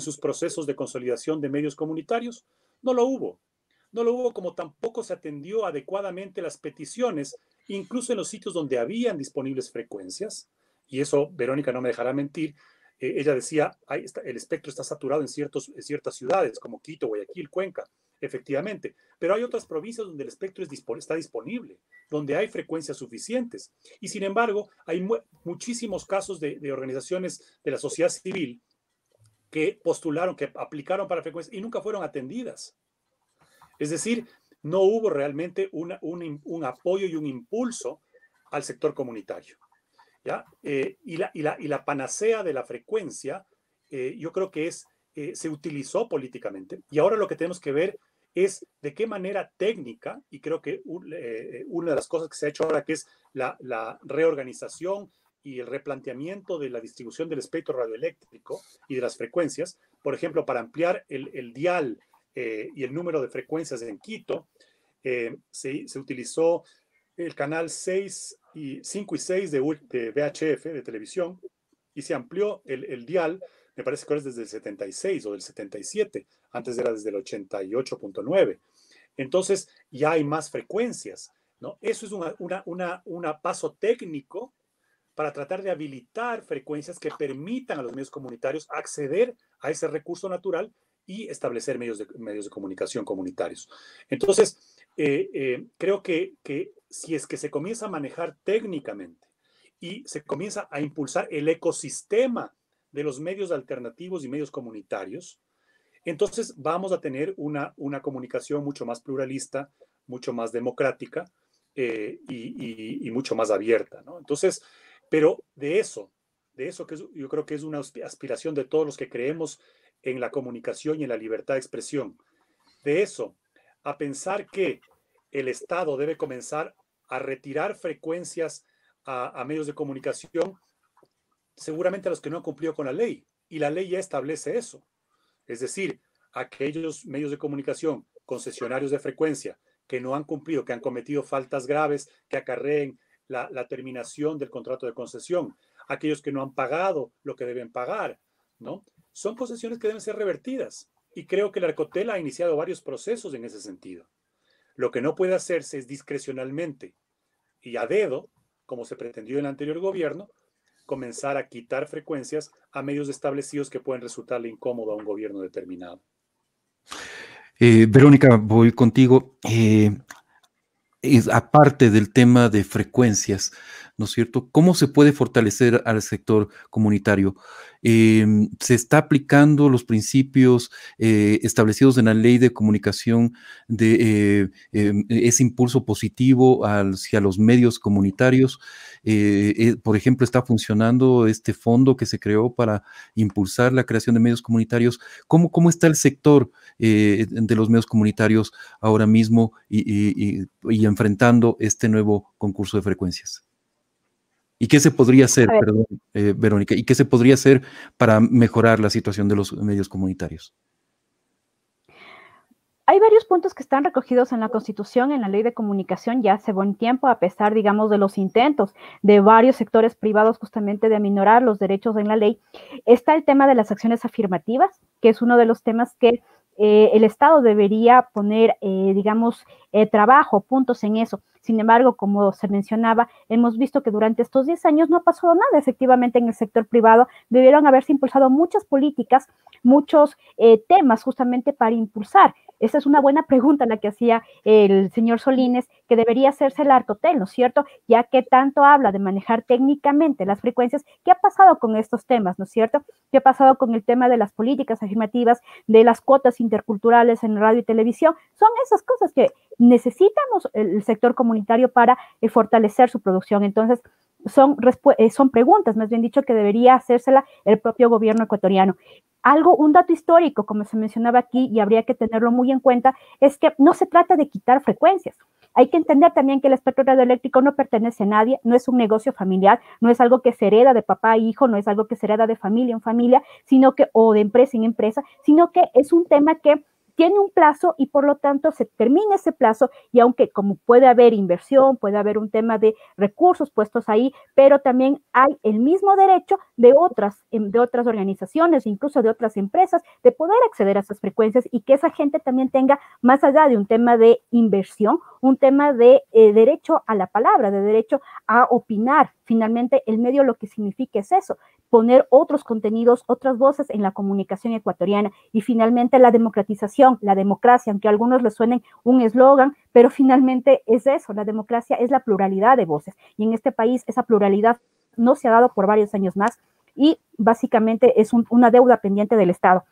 sus procesos de consolidación de medios comunitarios? No lo hubo. No lo hubo, como tampoco se atendió adecuadamente las peticiones, incluso en los sitios donde habían disponibles frecuencias, y eso Verónica no me dejará mentir. Ella decía, el espectro está saturado en ciertas ciudades, como Quito, Guayaquil, Cuenca, efectivamente, pero hay otras provincias donde el espectro está disponible, donde hay frecuencias suficientes, y sin embargo, hay muchísimos casos de organizaciones de la sociedad civil que postularon, que aplicaron para frecuencias y nunca fueron atendidas. Es decir, no hubo realmente un apoyo y un impulso al sector comunitario, ¿ya? Y la panacea de la frecuencia, yo creo que se utilizó políticamente, y ahora lo que tenemos que ver es de qué manera técnica, y creo que una de las cosas que se ha hecho ahora, que es la reorganización y el replanteamiento de la distribución del espectro radioeléctrico y de las frecuencias, por ejemplo, para ampliar el dial y el número de frecuencias en Quito, se utilizó el canal 5 y 6 de VHF, de televisión, y se amplió el dial, me parece que ahora es desde el 76 o del 77, antes era desde el 88.9. Entonces ya hay más frecuencias, ¿no? Eso es un paso técnico para tratar de habilitar frecuencias que permitan a los medios comunitarios acceder a ese recurso natural y establecer medios de comunicación comunitarios. Entonces, creo que si es que se comienza a manejar técnicamente y se comienza a impulsar el ecosistema de los medios alternativos y medios comunitarios, entonces vamos a tener una comunicación mucho más pluralista, mucho más democrática y mucho más abierta, ¿no? Entonces, pero de eso que yo creo que es una aspiración de todos los que creemos en la comunicación y en la libertad de expresión, de eso a pensar que el Estado debe comenzar a retirar frecuencias a medios de comunicación, seguramente a los que no han cumplido con la ley, y la ley ya establece eso. Es decir, aquellos medios de comunicación, concesionarios de frecuencia, que no han cumplido, que han cometido faltas graves que acarreen la terminación del contrato de concesión, aquellos que no han pagado lo que deben pagar, ¿no? Son concesiones que deben ser revertidas. Y creo que la Arcotel ha iniciado varios procesos en ese sentido. Lo que no puede hacerse es discrecionalmente y a dedo, como se pretendió en el anterior gobierno, comenzar a quitar frecuencias a medios establecidos que pueden resultarle incómodo a un gobierno determinado. Verónica, voy contigo. Aparte del tema de frecuencias, ¿no es cierto? ¿Cómo se puede fortalecer al sector comunitario? ¿Se está aplicando los principios establecidos en la ley de comunicación de ese impulso positivo hacia los medios comunitarios? Por ejemplo, ¿está funcionando este fondo que se creó para impulsar la creación de medios comunitarios? ¿Cómo está el sector de los medios comunitarios ahora mismo y enfrentando este nuevo concurso de frecuencias? ¿Y qué se podría hacer, perdón, Verónica, y qué se podría hacer para mejorar la situación de los medios comunitarios? Hay varios puntos que están recogidos en la Constitución, en la Ley de Comunicación, ya hace buen tiempo, a pesar, digamos, de los intentos de varios sectores privados justamente de aminorar los derechos en la ley. Está el tema de las acciones afirmativas, que es uno de los temas que el Estado debería poner, digamos, trabajo, puntos en eso. Sin embargo, como se mencionaba, hemos visto que durante estos 10 años no ha pasado nada efectivamente en el sector privado. Debieron haberse impulsado muchas políticas, muchos temas justamente para impulsar Esa es una buena pregunta la que hacía el señor Solines, que debería hacerse la Arcotel, ¿no es cierto? Ya que tanto habla de manejar técnicamente las frecuencias, ¿qué ha pasado con estos temas, ¿no es cierto? ¿Qué ha pasado con el tema de las políticas afirmativas, de las cuotas interculturales en radio y televisión? Son esas cosas que necesitamos el sector comunitario para fortalecer su producción. Entonces, son preguntas, más bien dicho, que debería hacérsela el propio gobierno ecuatoriano. Un dato histórico, como se mencionaba aquí, y habría que tenerlo muy en cuenta, es que no se trata de quitar frecuencias. Hay que entender también que el espectro radioeléctrico no pertenece a nadie, no es un negocio familiar, no es algo que se hereda de papá a hijo, no es algo que se hereda de familia en familia, o de empresa en empresa, sino que es un tema que tiene un plazo y por lo tanto se termina ese plazo y aunque como puede haber inversión, puede haber un tema de recursos puestos ahí, pero también hay el mismo derecho de otras organizaciones, incluso de otras empresas, de poder acceder a esas frecuencias y que esa gente también tenga, más allá de un tema de inversión, un tema de derecho a la palabra, de derecho a opinar. Finalmente, el medio lo que significa es eso, poner otros contenidos, otras voces en la comunicación ecuatoriana y finalmente la democratización, la democracia, aunque a algunos les suenen un eslogan, pero finalmente es eso, la democracia es la pluralidad de voces y en este país esa pluralidad no se ha dado por varios años más y básicamente es una deuda pendiente del Estado.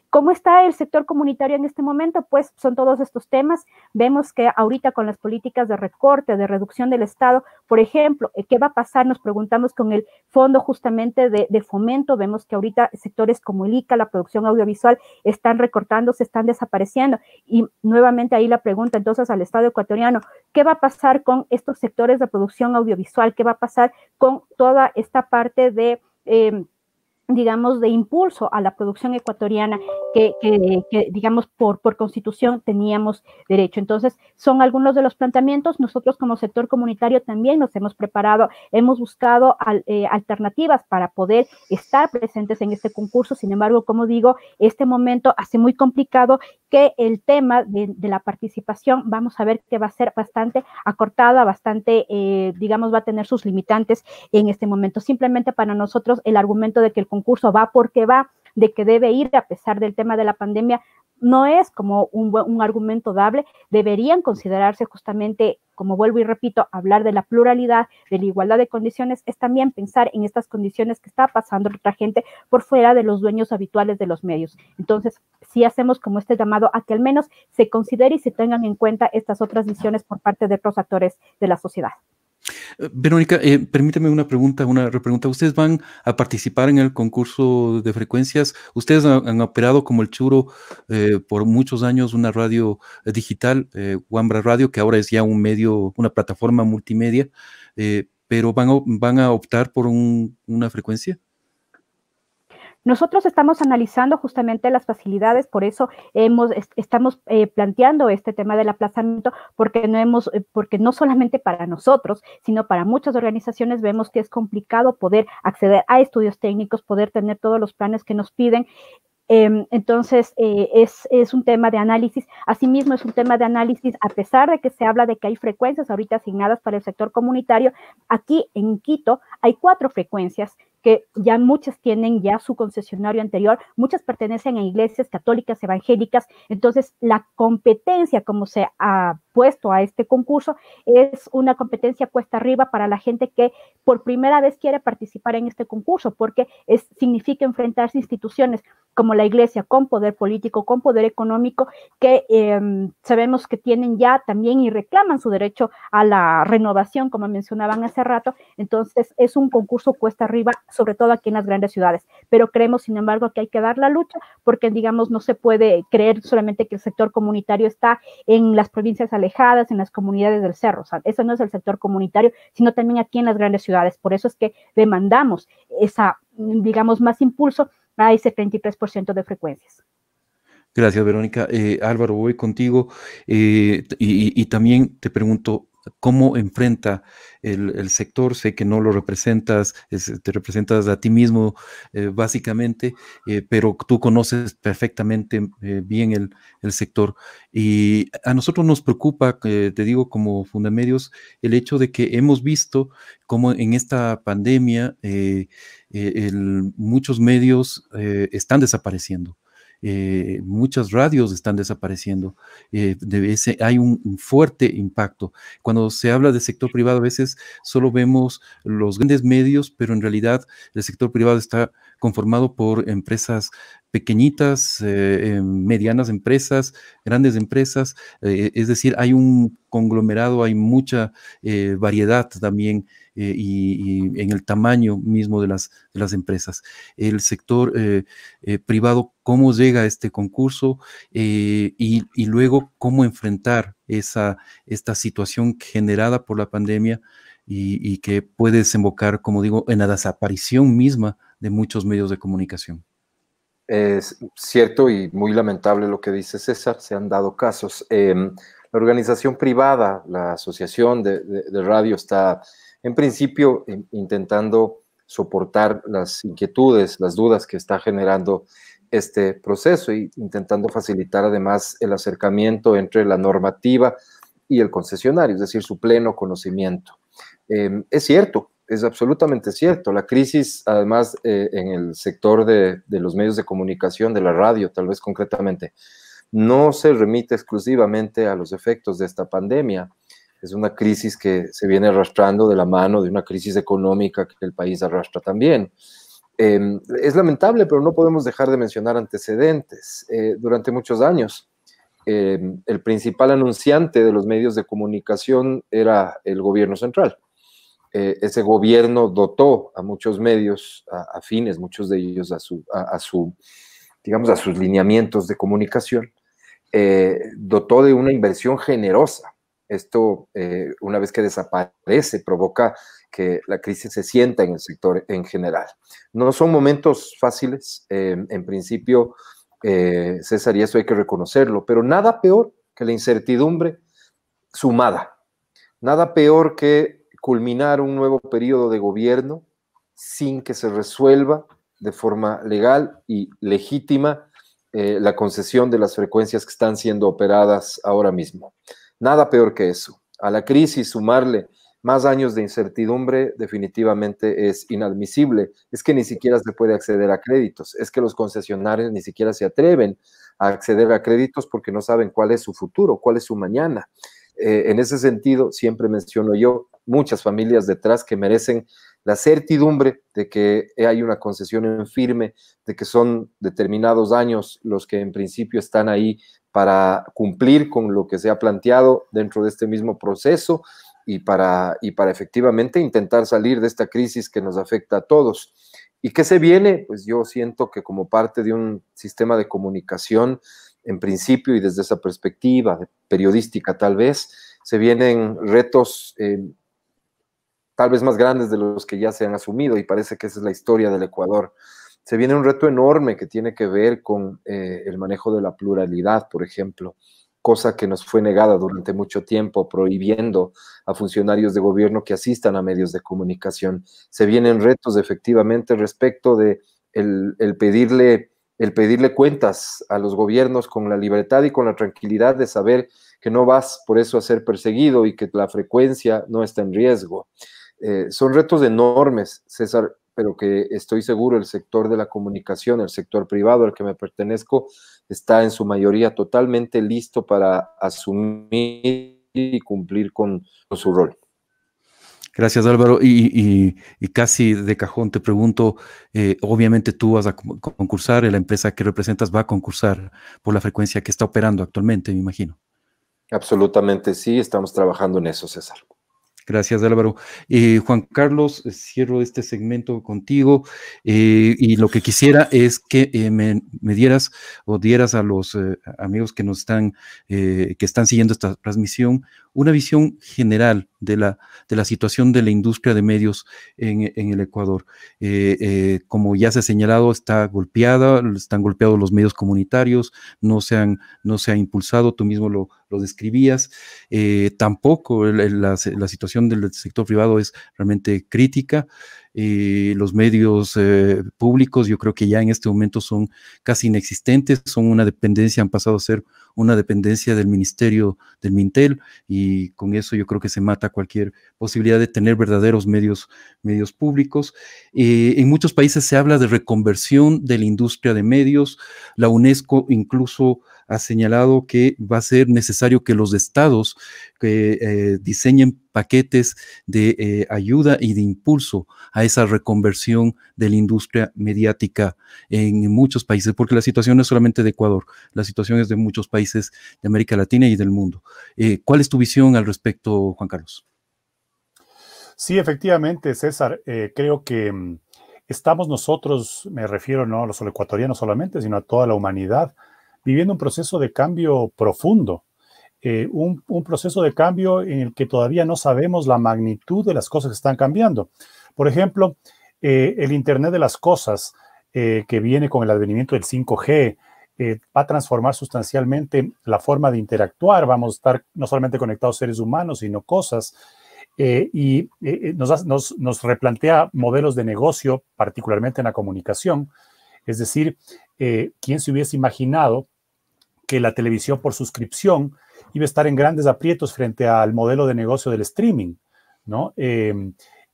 ¿Cómo está el sector comunitario en este momento? Pues son todos estos temas. Vemos que ahorita con las políticas de recorte, de reducción del Estado, por ejemplo, ¿qué va a pasar? Nos preguntamos con el fondo justamente de fomento. Vemos que ahorita sectores como el ICA, la producción audiovisual, están recortándose, están desapareciendo. Y nuevamente ahí la pregunta entonces al Estado ecuatoriano, ¿qué va a pasar con estos sectores de producción audiovisual? ¿Qué va a pasar con toda esta parte de digamos, de impulso a la producción ecuatoriana que digamos, por constitución teníamos derecho? Entonces, son algunos de los planteamientos. Nosotros como sector comunitario también nos hemos preparado, hemos buscado alternativas para poder estar presentes en este concurso. Sin embargo, como digo, este momento hace muy complicado que el tema de la participación, vamos a ver que va a ser bastante acortada, bastante, digamos, va a tener sus limitantes en este momento. Simplemente para nosotros el argumento de que el concurso va porque va, de que debe ir a pesar del tema de la pandemia, no es como un argumento dable. Deberían considerarse justamente, como vuelvo y repito, hablar de la pluralidad, de la igualdad de condiciones, es también pensar en estas condiciones que está pasando otra gente por fuera de los dueños habituales de los medios. Entonces, sí hacemos como este llamado a que al menos se considere y se tengan en cuenta estas otras visiones por parte de otros actores de la sociedad. Verónica, permíteme una repregunta. ¿Ustedes van a participar en el concurso de frecuencias? Ustedes han operado como el Churo por muchos años una radio digital, Wambra Radio, que ahora es ya un medio, una plataforma multimedia, pero ¿van a optar por una frecuencia? Nosotros estamos analizando justamente las facilidades, por eso estamos planteando este tema del aplazamiento, porque no solamente para nosotros, sino para muchas organizaciones vemos que es complicado poder acceder a estudios técnicos, poder tener todos los planes que nos piden. Entonces, es un tema de análisis. Asimismo, es un tema de análisis, a pesar de que se habla de que hay frecuencias ahorita asignadas para el sector comunitario. Aquí en Quito hay 4 frecuencias que ya muchas tienen ya su concesionario anterior, muchas pertenecen a iglesias católicas evangélicas. Entonces, la competencia, como se ha puesto a este concurso, es una competencia cuesta arriba para la gente que por primera vez quiere participar en este concurso, porque significa enfrentarse a instituciones como la iglesia con poder político, con poder económico, que sabemos que tienen ya también y reclaman su derecho a la renovación, como mencionaban hace rato. Entonces, es un concurso cuesta arriba, sobre todo aquí en las grandes ciudades, pero creemos, sin embargo, que hay que dar la lucha, porque, digamos, no se puede creer solamente que el sector comunitario está en las provincias alejadas, en las comunidades del cerro. O sea, eso no es el sector comunitario, sino también aquí en las grandes ciudades. Por eso es que demandamos digamos, más impulso a ese 33% de frecuencias. Gracias, Verónica. Álvaro, voy contigo y también te pregunto, ¿cómo enfrenta el sector? Sé que no lo representas, te representas a ti mismo básicamente, pero tú conoces perfectamente bien el sector. Y a nosotros nos preocupa, te digo como Fundamedios, el hecho de que hemos visto cómo en esta pandemia muchos medios están desapareciendo. muchas radios están desapareciendo. Hay un fuerte impacto. Cuando se habla del sector privado, a veces solo vemos los grandes medios, pero en realidad el sector privado está conformado por empresas pequeñitas, medianas empresas, grandes empresas, es decir, hay un conglomerado, hay mucha variedad también y en el tamaño mismo de las empresas. El sector privado, cómo llega a este concurso y luego cómo enfrentar esta situación generada por la pandemia y que puede desembocar, como digo, en la desaparición misma de muchos medios de comunicación. Es cierto y muy lamentable lo que dice César, se han dado casos. La organización privada, la Asociación de Radio, está en principio intentando soportar las inquietudes, las dudas que está generando este proceso y intentando facilitar además el acercamiento entre la normativa y el concesionario, es decir, su pleno conocimiento. Es cierto, es absolutamente cierto. La crisis, además, en el sector de los medios de comunicación, de la radio, tal vez concretamente, no se remite exclusivamente a los efectos de esta pandemia. Es una crisis que se viene arrastrando de la mano de una crisis económica que el país arrastra también. Es lamentable, pero no podemos dejar de mencionar antecedentes. Durante muchos años, el principal anunciante de los medios de comunicación era el gobierno central. Ese gobierno dotó a muchos medios afines, muchos de ellos a sus lineamientos de comunicación, dotó de una inversión generosa. Esto, una vez que desaparece, provoca que la crisis se sienta en el sector en general. No son momentos fáciles, en principio, César, y eso hay que reconocerlo, pero nada peor que la incertidumbre sumada, nada peor que culminar un nuevo periodo de gobierno sin que se resuelva de forma legal y legítima la concesión de las frecuencias que están siendo operadas ahora mismo. Nada peor que eso. A la crisis sumarle más años de incertidumbre definitivamente es inadmisible. Es que ni siquiera se puede acceder a créditos, es que los concesionarios ni siquiera se atreven a acceder a créditos porque no saben cuál es su futuro, cuál es su mañana. En ese sentido, siempre menciono yo, muchas familias detrás que merecen la certidumbre de que hay una concesión en firme, de que son determinados años los que en principio están ahí para cumplir con lo que se ha planteado dentro de este mismo proceso y para efectivamente intentar salir de esta crisis que nos afecta a todos. ¿Y qué se viene? Pues yo siento que como parte de un sistema de comunicación, en principio y desde esa perspectiva periodística tal vez, se vienen retos tal vez más grandes de los que ya se han asumido y parece que esa es la historia del Ecuador. Se viene un reto enorme que tiene que ver con el manejo de la pluralidad, por ejemplo, cosa que nos fue negada durante mucho tiempo, prohibiendo a funcionarios de gobierno que asistan a medios de comunicación. Se vienen retos efectivamente respecto de el pedirle cuentas a los gobiernos con la libertad y con la tranquilidad de saber que no vas por eso a ser perseguido y que la frecuencia no está en riesgo. Son retos enormes, César, pero que estoy seguro el sector de la comunicación, el sector privado al que me pertenezco, está en su mayoría totalmente listo para asumir y cumplir con su rol. Gracias, Álvaro. Y casi de cajón te pregunto, obviamente tú vas a concursar, la empresa que representas va a concursar por la frecuencia que está operando actualmente, me imagino. Absolutamente sí, estamos trabajando en eso, César. Gracias, Álvaro. Juan Carlos, cierro este segmento contigo y lo que quisiera es que me dieras o dieras a los amigos que nos están, que están siguiendo esta transmisión, una visión general de la situación de la industria de medios en el Ecuador. Como ya se ha señalado, están golpeados los medios comunitarios, no se ha impulsado, tú mismo lo describías. Tampoco la situación del sector privado es realmente crítica. Los medios públicos yo creo que ya en este momento son casi inexistentes, son una dependencia, han pasado a ser una dependencia del Ministerio del Mintel, y con eso yo creo que se mata cualquier posibilidad de tener verdaderos medios públicos. En muchos países se habla de reconversión de la industria de medios. La UNESCO incluso ha señalado que va a ser necesario que los estados diseñen paquetes de ayuda y de impulso a esa reconversión de la industria mediática en muchos países, porque la situación no es solamente de Ecuador, la situación es de muchos países de América Latina y del mundo. ¿Cuál es tu visión al respecto, Juan Carlos? Sí, efectivamente, César, creo que estamos nosotros, me refiero no a los ecuatorianos solamente, sino a toda la humanidad, viviendo un proceso de cambio profundo, un proceso de cambio en el que todavía no sabemos la magnitud de las cosas que están cambiando. Por ejemplo, el Internet de las cosas, que viene con el advenimiento del 5G, va a transformar sustancialmente la forma de interactuar. Vamos a estar no solamente conectados seres humanos, sino cosas. Nos replantea modelos de negocio, particularmente en la comunicación. Es decir, ¿quién se hubiese imaginado que la televisión por suscripción iba a estar en grandes aprietos frente al modelo de negocio del streaming, ¿no?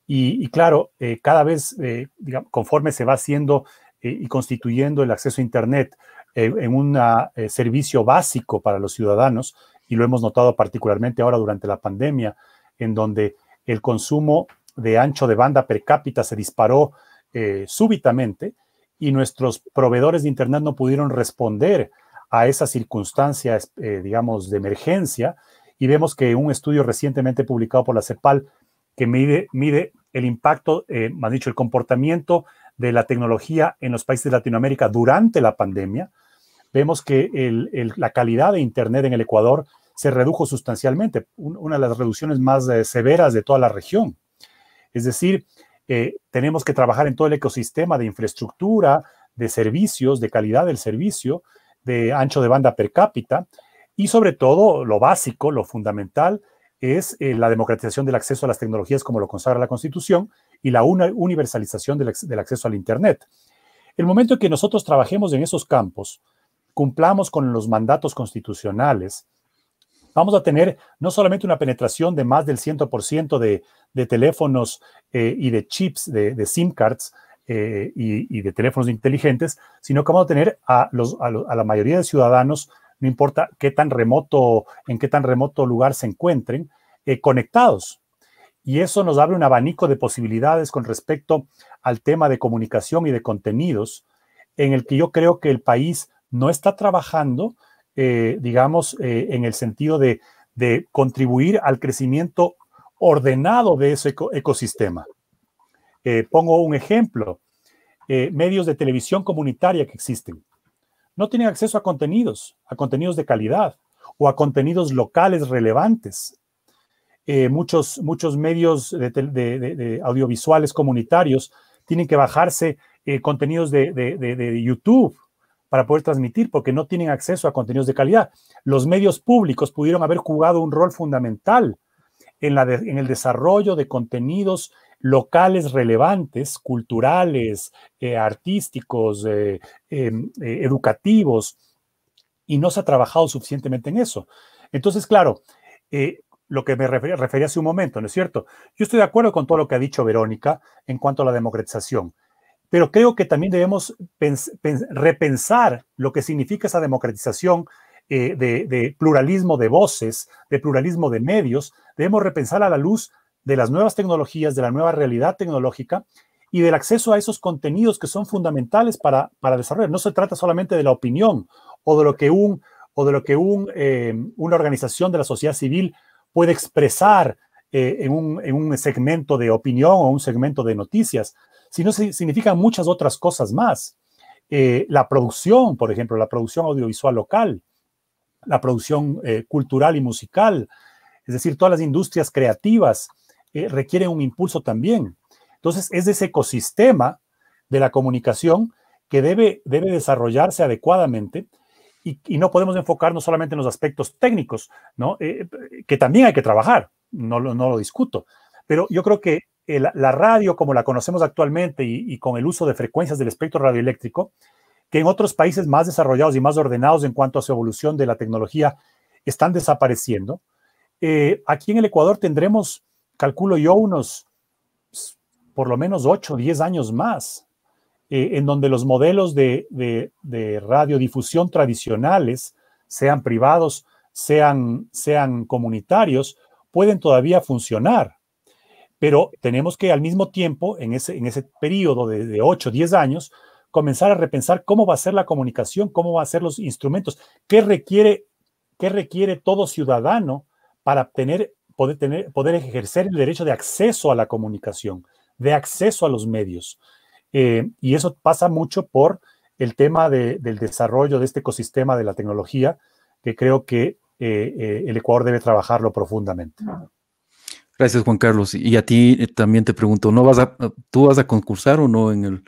Y claro, cada vez, digamos, conforme se va haciendo y constituyendo el acceso a Internet en un servicio básico para los ciudadanos, y lo hemos notado particularmente ahora durante la pandemia, en donde el consumo de ancho de banda per cápita se disparó súbitamente, y nuestros proveedores de Internet no pudieron responder a esas circunstancias, digamos, de emergencia, y vemos que un estudio recientemente publicado por la CEPAL que mide el impacto, más dicho, el comportamiento de la tecnología en los países de Latinoamérica durante la pandemia, vemos que la calidad de Internet en el Ecuador se redujo sustancialmente, una de las reducciones más severas de toda la región. Es decir, tenemos que trabajar en todo el ecosistema de infraestructura, de servicios, de calidad del servicio, de ancho de banda per cápita, y sobre todo lo básico, lo fundamental, es la democratización del acceso a las tecnologías como lo consagra la Constitución, y la universalización del acceso al Internet. El momento en que nosotros trabajemos en esos campos, cumplamos con los mandatos constitucionales, vamos a tener no solamente una penetración de más del 100% de teléfonos y de chips, de SIM cards y de teléfonos inteligentes, sino que vamos a tener a la mayoría de ciudadanos, no importa en qué tan remoto lugar se encuentren, conectados. Y eso nos abre un abanico de posibilidades con respecto al tema de comunicación y de contenidos, en el que yo creo que el país no está trabajando, digamos, en el sentido de contribuir al crecimiento ordenado de ese ecosistema. Pongo un ejemplo. Medios de televisión comunitaria que existen no tienen acceso a contenidos de calidad o a contenidos locales relevantes. Muchos medios de audiovisuales comunitarios tienen que bajarse contenidos de YouTube para poder transmitir, porque no tienen acceso a contenidos de calidad. Los medios públicos pudieron haber jugado un rol fundamental en el desarrollo de contenidos locales relevantes, culturales, artísticos, educativos, y no se ha trabajado suficientemente en eso. Entonces, claro, lo que me refería hace un momento, ¿no es cierto? Yo estoy de acuerdo con todo lo que ha dicho Verónica en cuanto a la democratización, pero creo que también debemos repensar lo que significa esa democratización de pluralismo de voces, de pluralismo de medios. Debemos repensar a la luz de las nuevas tecnologías, de la nueva realidad tecnológica y del acceso a esos contenidos que son fundamentales para desarrollar. No se trata solamente de la opinión o de lo que una organización de la sociedad civil puede expresar en un segmento de opinión o un segmento de noticias, sino significan muchas otras cosas más. La producción, por ejemplo, la producción audiovisual local, la producción cultural y musical, es decir, todas las industrias creativas requieren un impulso también. Entonces, es ese ecosistema de la comunicación que debe desarrollarse adecuadamente, y no podemos enfocarnos solamente en los aspectos técnicos, ¿no? Que también hay que trabajar, no lo discuto, pero yo creo que la radio como la conocemos actualmente y con el uso de frecuencias del espectro radioeléctrico, que en otros países más desarrollados y más ordenados en cuanto a su evolución de la tecnología están desapareciendo. Aquí en el Ecuador tendremos, calculo yo, unos por lo menos 8 o 10 años más, en donde los modelos de radiodifusión tradicionales, sean privados, sean comunitarios, pueden todavía funcionar. Pero tenemos que al mismo tiempo, en ese periodo de 8 o 10 años, comenzar a repensar cómo va a ser la comunicación, cómo van a ser los instrumentos, qué requiere todo ciudadano para poder ejercer el derecho de acceso a la comunicación, de acceso a los medios. Y eso pasa mucho por el tema del desarrollo de este ecosistema de la tecnología, que creo que el Ecuador debe trabajarlo profundamente. Gracias, Juan Carlos. Y a ti también te pregunto, ¿tú vas a concursar o no en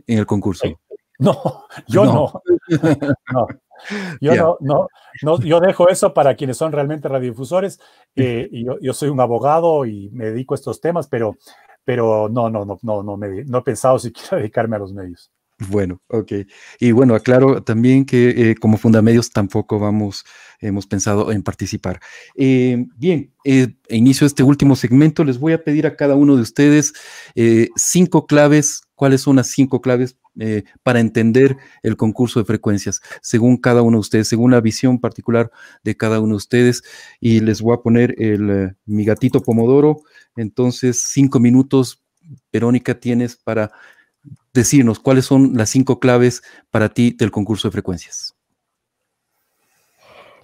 el concurso? No, yo no. Yo dejo eso para quienes son realmente radiodifusores. Y yo soy un abogado y me dedico a estos temas, pero no he pensado si quiero dedicarme a los medios. Bueno, ok. Y bueno, aclaro también que como Fundamedios tampoco hemos pensado en participar. Bien, inicio este último segmento. Les voy a pedir a cada uno de ustedes 5 claves. ¿Cuáles son las 5 claves para entender el concurso de frecuencias? Según cada uno de ustedes, según la visión particular de cada uno de ustedes. Y les voy a poner mi gatito Pomodoro. Entonces, 5 minutos, Verónica, tienes para decirnos cuáles son las 5 claves para ti del concurso de frecuencias.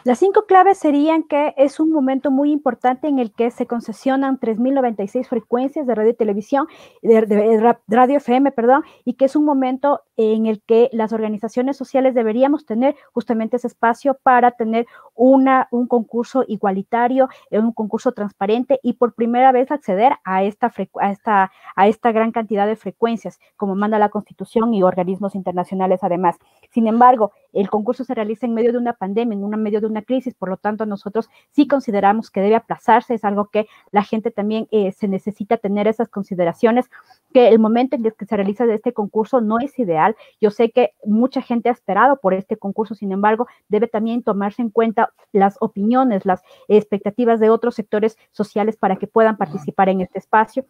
Las 5 claves serían que es un momento muy importante en el que se concesionan 3.096 frecuencias de radio y televisión, de radio FM, perdón, y que es un momento en el que las organizaciones sociales deberíamos tener justamente ese espacio para tener un concurso igualitario, un concurso transparente y por primera vez acceder a esta gran cantidad de frecuencias, como manda la Constitución y organismos internacionales además. Sin embargo, el concurso se realiza en medio de una pandemia, en medio de una crisis, por lo tanto nosotros sí consideramos que debe aplazarse, es algo que la gente también se necesita tener esas consideraciones, que el momento en que se realiza este concurso no es ideal. Yo sé que mucha gente ha esperado por este concurso, sin embargo, debe también tomarse en cuenta las opiniones, las expectativas de otros sectores sociales para que puedan participar en este espacio.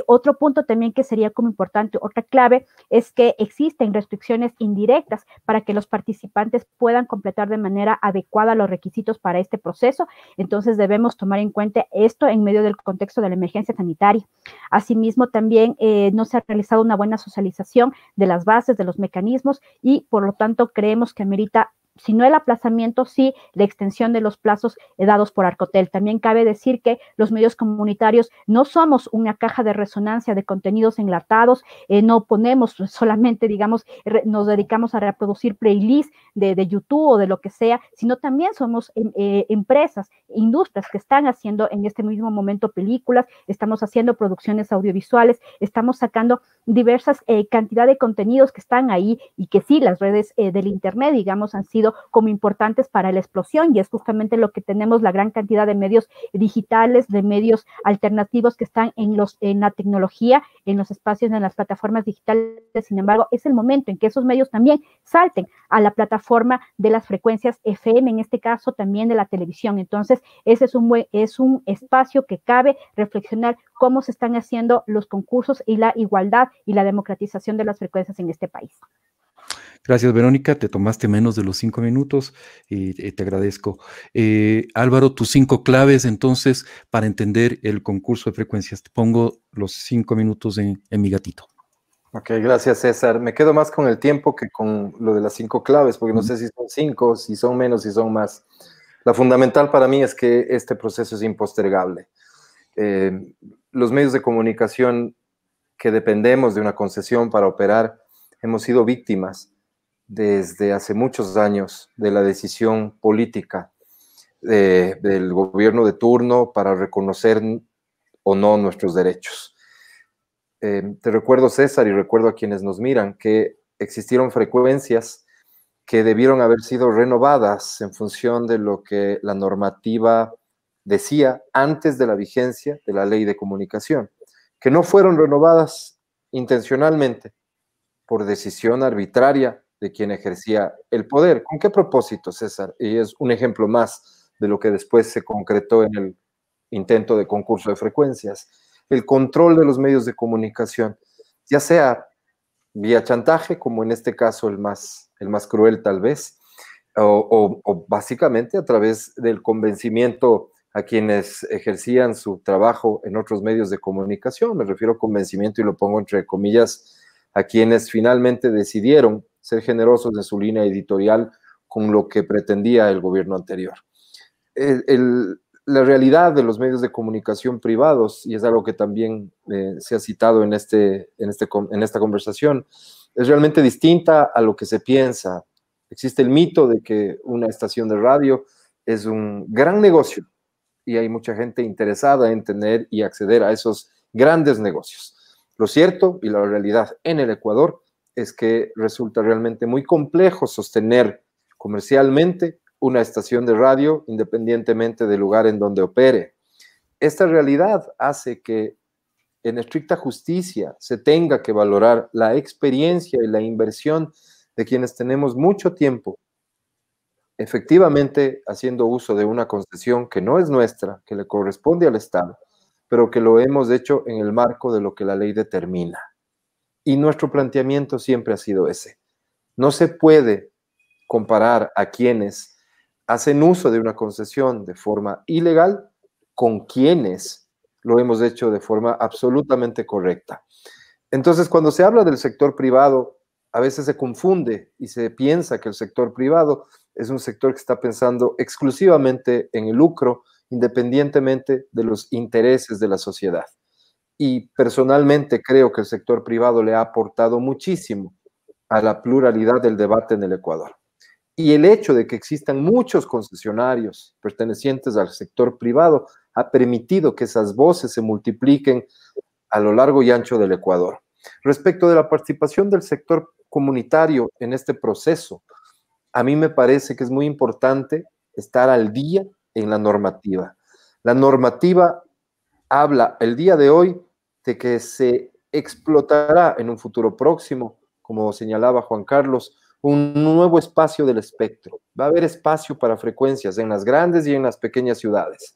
Otro punto también que sería como importante, otra clave, es que existen restricciones indirectas para que los participantes puedan completar de manera adecuada los requisitos para este proceso. Entonces debemos tomar en cuenta esto en medio del contexto de la emergencia sanitaria. Asimismo, también no se ha realizado una buena socialización de las bases, de los mecanismos y por lo tanto creemos que amerita, si no el aplazamiento, sí la extensión de los plazos dados por Arcotel. También cabe decir que los medios comunitarios no somos una caja de resonancia de contenidos enlatados, no ponemos solamente, digamos, nos dedicamos a reproducir playlists de YouTube o de lo que sea, sino también somos empresas, industrias que están haciendo en este mismo momento películas, estamos haciendo producciones audiovisuales, estamos sacando diversas cantidad de contenidos que están ahí y que sí, las redes del internet, digamos, han sido como importantes para la explosión y es justamente lo que tenemos, la gran cantidad de medios digitales, de medios alternativos que están en la tecnología, en los espacios, en las plataformas digitales. Sin embargo, es el momento en que esos medios también salten a la plataforma de las frecuencias FM, en este caso también de la televisión. Entonces, ese es un espacio que cabe reflexionar cómo se están haciendo los concursos y la igualdad y la democratización de las frecuencias en este país. Gracias, Verónica. Te tomaste menos de los 5 minutos y te agradezco. Álvaro, tus 5 claves entonces para entender el concurso de frecuencias. Te pongo los 5 minutos en mi gatito. Ok, gracias, César. Me quedo más con el tiempo que con lo de las 5 claves, porque no sé si son 5, si son menos, si son más. La fundamental para mí es que este proceso es impostergable. Los medios de comunicación que dependemos de una concesión para operar hemos sido víctimas desde hace muchos años de la decisión política del gobierno de turno para reconocer o no nuestros derechos. Te recuerdo, César, y recuerdo a quienes nos miran, que existieron frecuencias que debieron haber sido renovadas en función de lo que la normativa decía antes de la vigencia de la ley de comunicación, que no fueron renovadas intencionalmente por decisión arbitraria de quien ejercía el poder. ¿Con qué propósito, César? Y es un ejemplo más de lo que después se concretó en el intento de concurso de frecuencias. El control de los medios de comunicación, ya sea vía chantaje, como en este caso el más cruel tal vez, o básicamente a través del convencimiento a quienes ejercían su trabajo en otros medios de comunicación. Me refiero a convencimiento y lo pongo entre comillas, a quienes finalmente decidieron ser generosos en su línea editorial con lo que pretendía el gobierno anterior. La realidad de los medios de comunicación privados, y es algo que también se ha citado en esta conversación, es realmente distinta a lo que se piensa. Existe el mito de que una estación de radio es un gran negocio y hay mucha gente interesada en tener y acceder a esos grandes negocios. Lo cierto y la realidad en el Ecuador es que resulta realmente muy complejo sostener comercialmente una estación de radio independientemente del lugar en donde opere. Esta realidad hace que en estricta justicia se tenga que valorar la experiencia y la inversión de quienes tenemos mucho tiempo efectivamente haciendo uso de una concesión que no es nuestra, que le corresponde al Estado, pero que lo hemos hecho en el marco de lo que la ley determina. Y nuestro planteamiento siempre ha sido ese. No se puede comparar a quienes hacen uso de una concesión de forma ilegal con quienes lo hemos hecho de forma absolutamente correcta. Entonces, cuando se habla del sector privado, a veces se confunde y se piensa que el sector privado es un sector que está pensando exclusivamente en el lucro, independientemente de los intereses de la sociedad. Y personalmente creo que el sector privado le ha aportado muchísimo a la pluralidad del debate en el Ecuador. Y el hecho de que existan muchos concesionarios pertenecientes al sector privado ha permitido que esas voces se multipliquen a lo largo y ancho del Ecuador. Respecto de la participación del sector comunitario en este proceso, a mí me parece que es muy importante estar al día en la normativa. La normativa habla el día de hoy de que se explotará en un futuro próximo, como señalaba Juan Carlos, un nuevo espacio del espectro. Va a haber espacio para frecuencias en las grandes y en las pequeñas ciudades.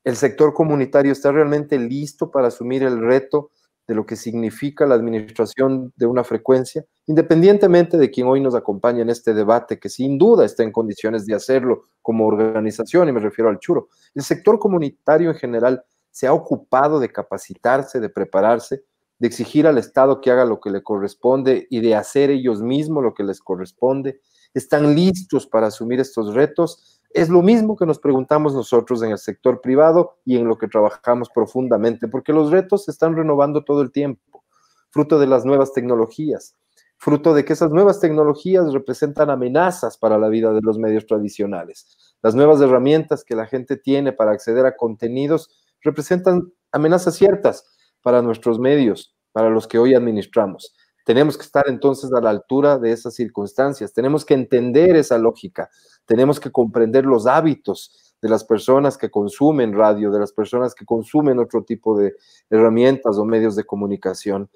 El sector comunitario está realmente listo para asumir el reto de lo que significa la administración de una frecuencia, independientemente de quien hoy nos acompaña en este debate, que sin duda está en condiciones de hacerlo como organización, y me refiero al Churo. El sector comunitario en general se ha ocupado de capacitarse, de prepararse, de exigir al Estado que haga lo que le corresponde y de hacer ellos mismos lo que les corresponde. Están listos para asumir estos retos. Es lo mismo que nos preguntamos nosotros en el sector privado y en lo que trabajamos profundamente, porque los retos se están renovando todo el tiempo, fruto de las nuevas tecnologías, fruto de que esas nuevas tecnologías representan amenazas para la vida de los medios tradicionales. Las nuevas herramientas que la gente tiene para acceder a contenidos representan amenazas ciertas para nuestros medios, para los que hoy administramos. Tenemos que estar entonces a la altura de esas circunstancias, tenemos que entender esa lógica, tenemos que comprender los hábitos de las personas que consumen radio, de las personas que consumen otro tipo de herramientas o medios de comunicación.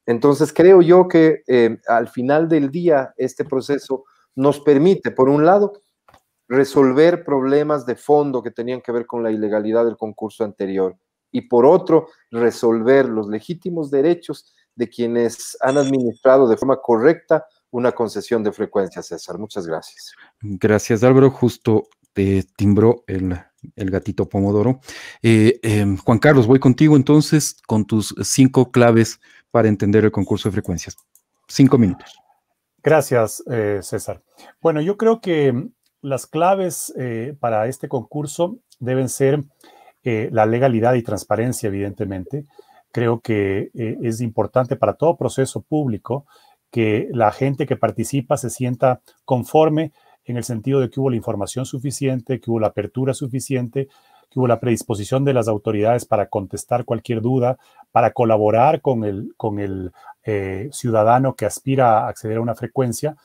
Entonces creo yo que al final del día este proceso nos permite, por un lado, resolver problemas de fondo que tenían que ver con la ilegalidad del concurso anterior y por otro, resolver los legítimos derechos de quienes han administrado de forma correcta una concesión de frecuencia, César. Muchas gracias. Gracias, Álvaro. Justo te timbró el gatito Pomodoro. Juan Carlos, voy contigo entonces con tus 5 claves para entender el concurso de frecuencias. 5 minutos. Gracias, César. Bueno, yo creo que las claves para este concurso deben ser la legalidad y transparencia, evidentemente. Creo que es importante para todo proceso público que la gente que participa se sienta conforme en el sentido de que hubo la información suficiente, que hubo la apertura suficiente, que hubo la predisposición de las autoridades para contestar cualquier duda, para colaborar con el ciudadano que aspira a acceder a una frecuencia,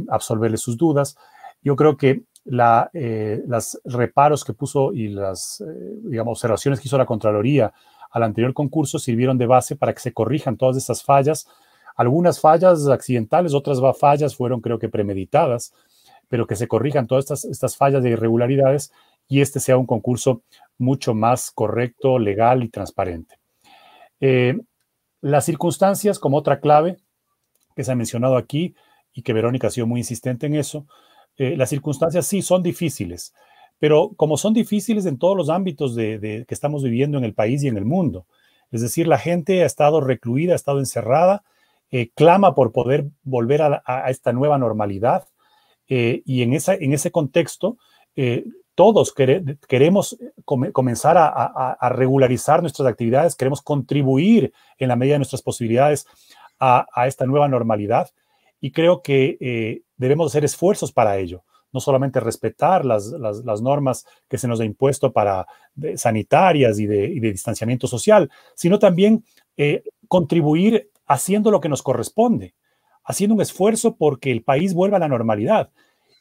absolverle sus dudas. Yo creo que las reparos que puso y las digamos, observaciones que hizo la Contraloría al anterior concurso sirvieron de base para que se corrijan todas estas fallas. Algunas fallas accidentales, otras fallas fueron, creo que, premeditadas, pero que se corrijan todas estas fallas de irregularidades y este sea un concurso mucho más correcto, legal y transparente. Las circunstancias, como otra clave que se ha mencionado aquí y que Verónica ha sido muy insistente en eso, las circunstancias sí son difíciles, pero como son difíciles en todos los ámbitos que estamos viviendo en el país y en el mundo, es decir, la gente ha estado recluida, ha estado encerrada, clama por poder volver a esta nueva normalidad, y en ese contexto todos queremos comenzar a regularizar nuestras actividades, queremos contribuir en la medida de nuestras posibilidades a esta nueva normalidad, y creo que debemos hacer esfuerzos para ello, no solamente respetar las normas que se nos ha impuesto sanitarias y de distanciamiento social, sino también contribuir haciendo lo que nos corresponde, haciendo un esfuerzo porque el país vuelva a la normalidad.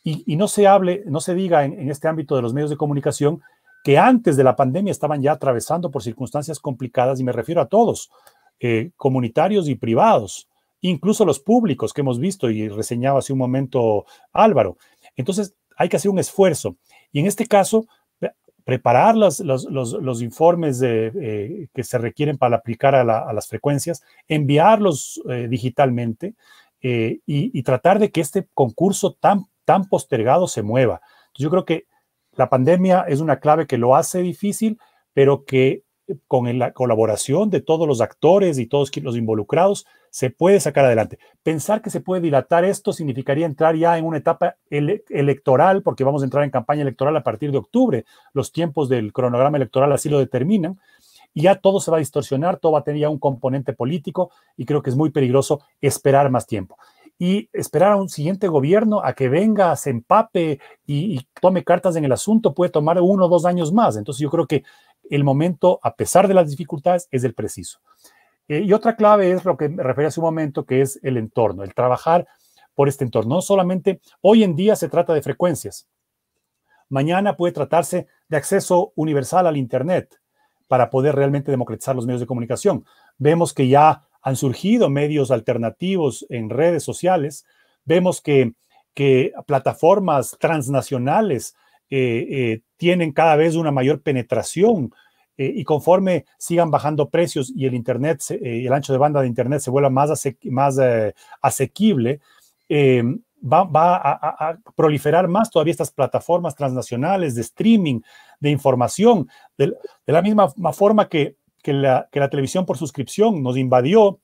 Y no se diga en este ámbito de los medios de comunicación que antes de la pandemia estaban ya atravesando por circunstancias complicadas, y me refiero a todos, comunitarios y privados, incluso los públicos que hemos visto y reseñaba hace un momento Álvaro. Entonces hay que hacer un esfuerzo, y en este caso preparar los informes que se requieren para aplicar a las frecuencias, enviarlos digitalmente, y tratar de que este concurso tan postergado se mueva. Entonces yo creo que la pandemia es una clave que lo hace difícil, pero que con la colaboración de todos los actores y todos los involucrados se puede sacar adelante. Pensar que se puede dilatar esto significaría entrar ya en una etapa electoral, porque vamos a entrar en campaña electoral a partir de octubre. Los tiempos del cronograma electoral así lo determinan, y ya todo se va a distorsionar, todo va a tener ya un componente político, y creo que es muy peligroso esperar más tiempo. Y esperar a un siguiente gobierno a que venga, se empape y tome cartas en el asunto puede tomar 1 o 2 años más. Entonces yo creo que el momento, a pesar de las dificultades, es el preciso. Y otra clave es lo que me refería hace un momento, que es el entorno, el trabajar por este entorno. No solamente hoy en día se trata de frecuencias. Mañana puede tratarse de acceso universal al Internet para poder realmente democratizar los medios de comunicación. Vemos que ya han surgido medios alternativos en redes sociales. Vemos que plataformas transnacionales tienen cada vez una mayor penetración, y conforme sigan bajando precios y el Internet, el ancho de banda de Internet se vuelva más asequible, va a proliferar más todavía estas plataformas transnacionales de streaming, de información, de la misma forma que la televisión por suscripción nos invadió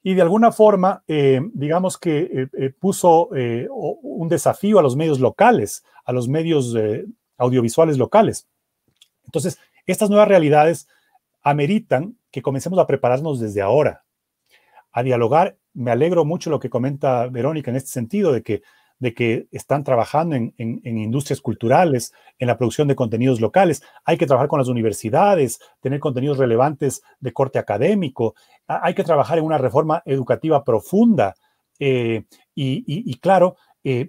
y de alguna forma, digamos que puso un desafío a los medios locales, a los medios audiovisuales locales. Entonces, estas nuevas realidades ameritan que comencemos a prepararnos desde ahora, a dialogar. Me alegro mucho lo que comenta Verónica en este sentido, de que están trabajando en industrias culturales, en la producción de contenidos locales. Hay que trabajar con las universidades, tener contenidos relevantes de corte académico. Hay que trabajar en una reforma educativa profunda y claro,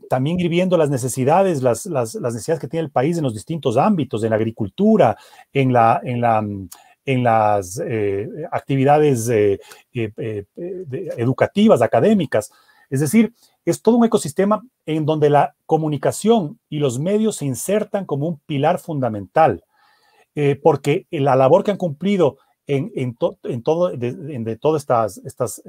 también ir viendo las necesidades, las necesidades que tiene el país en los distintos ámbitos, en la agricultura, en las actividades educativas, académicas. Es decir, es todo un ecosistema en donde la comunicación y los medios se insertan como un pilar fundamental, porque la labor que han cumplido en todas estas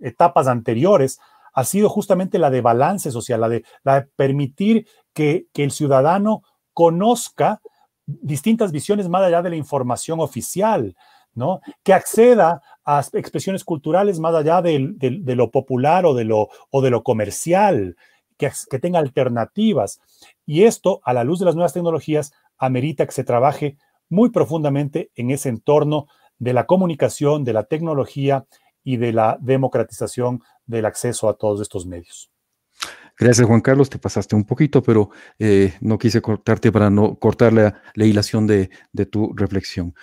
etapas anteriores ha sido justamente la de balance social, la de permitir que el ciudadano conozca distintas visiones más allá de la información oficial, ¿no? Que acceda a expresiones culturales más allá de lo popular o de lo comercial, que tenga alternativas. Y esto, a la luz de las nuevas tecnologías, amerita que se trabaje muy profundamente en ese entorno de la comunicación, de la tecnología y de la democratización del acceso a todos estos medios. Gracias, Juan Carlos, te pasaste un poquito, pero no quise cortarte para no cortar la hilación de tu reflexión.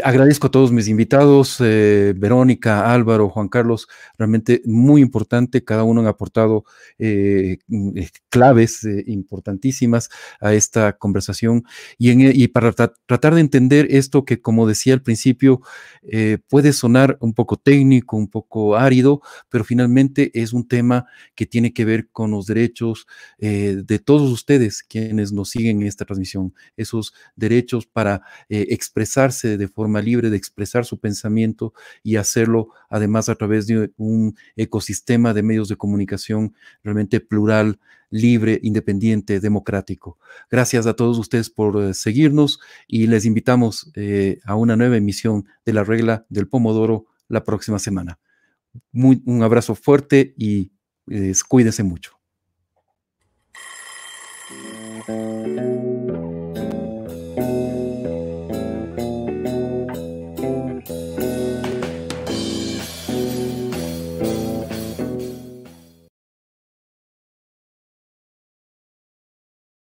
Agradezco a todos mis invitados, Verónica, Álvaro, Juan Carlos, realmente muy importante, cada uno han aportado claves importantísimas a esta conversación y para tratar de entender esto que, como decía al principio, puede sonar un poco técnico, un poco árido, pero finalmente es un tema que tiene que ver con los derechos de todos ustedes quienes nos siguen en esta transmisión, esos derechos para expresarse de forma libre, de expresar su pensamiento y hacerlo además a través de un ecosistema de medios de comunicación realmente plural, libre, independiente, democrático. Gracias a todos ustedes por seguirnos y les invitamos a una nueva emisión de La Regla del Pomodoro la próxima semana. Un abrazo fuerte y cuídense mucho.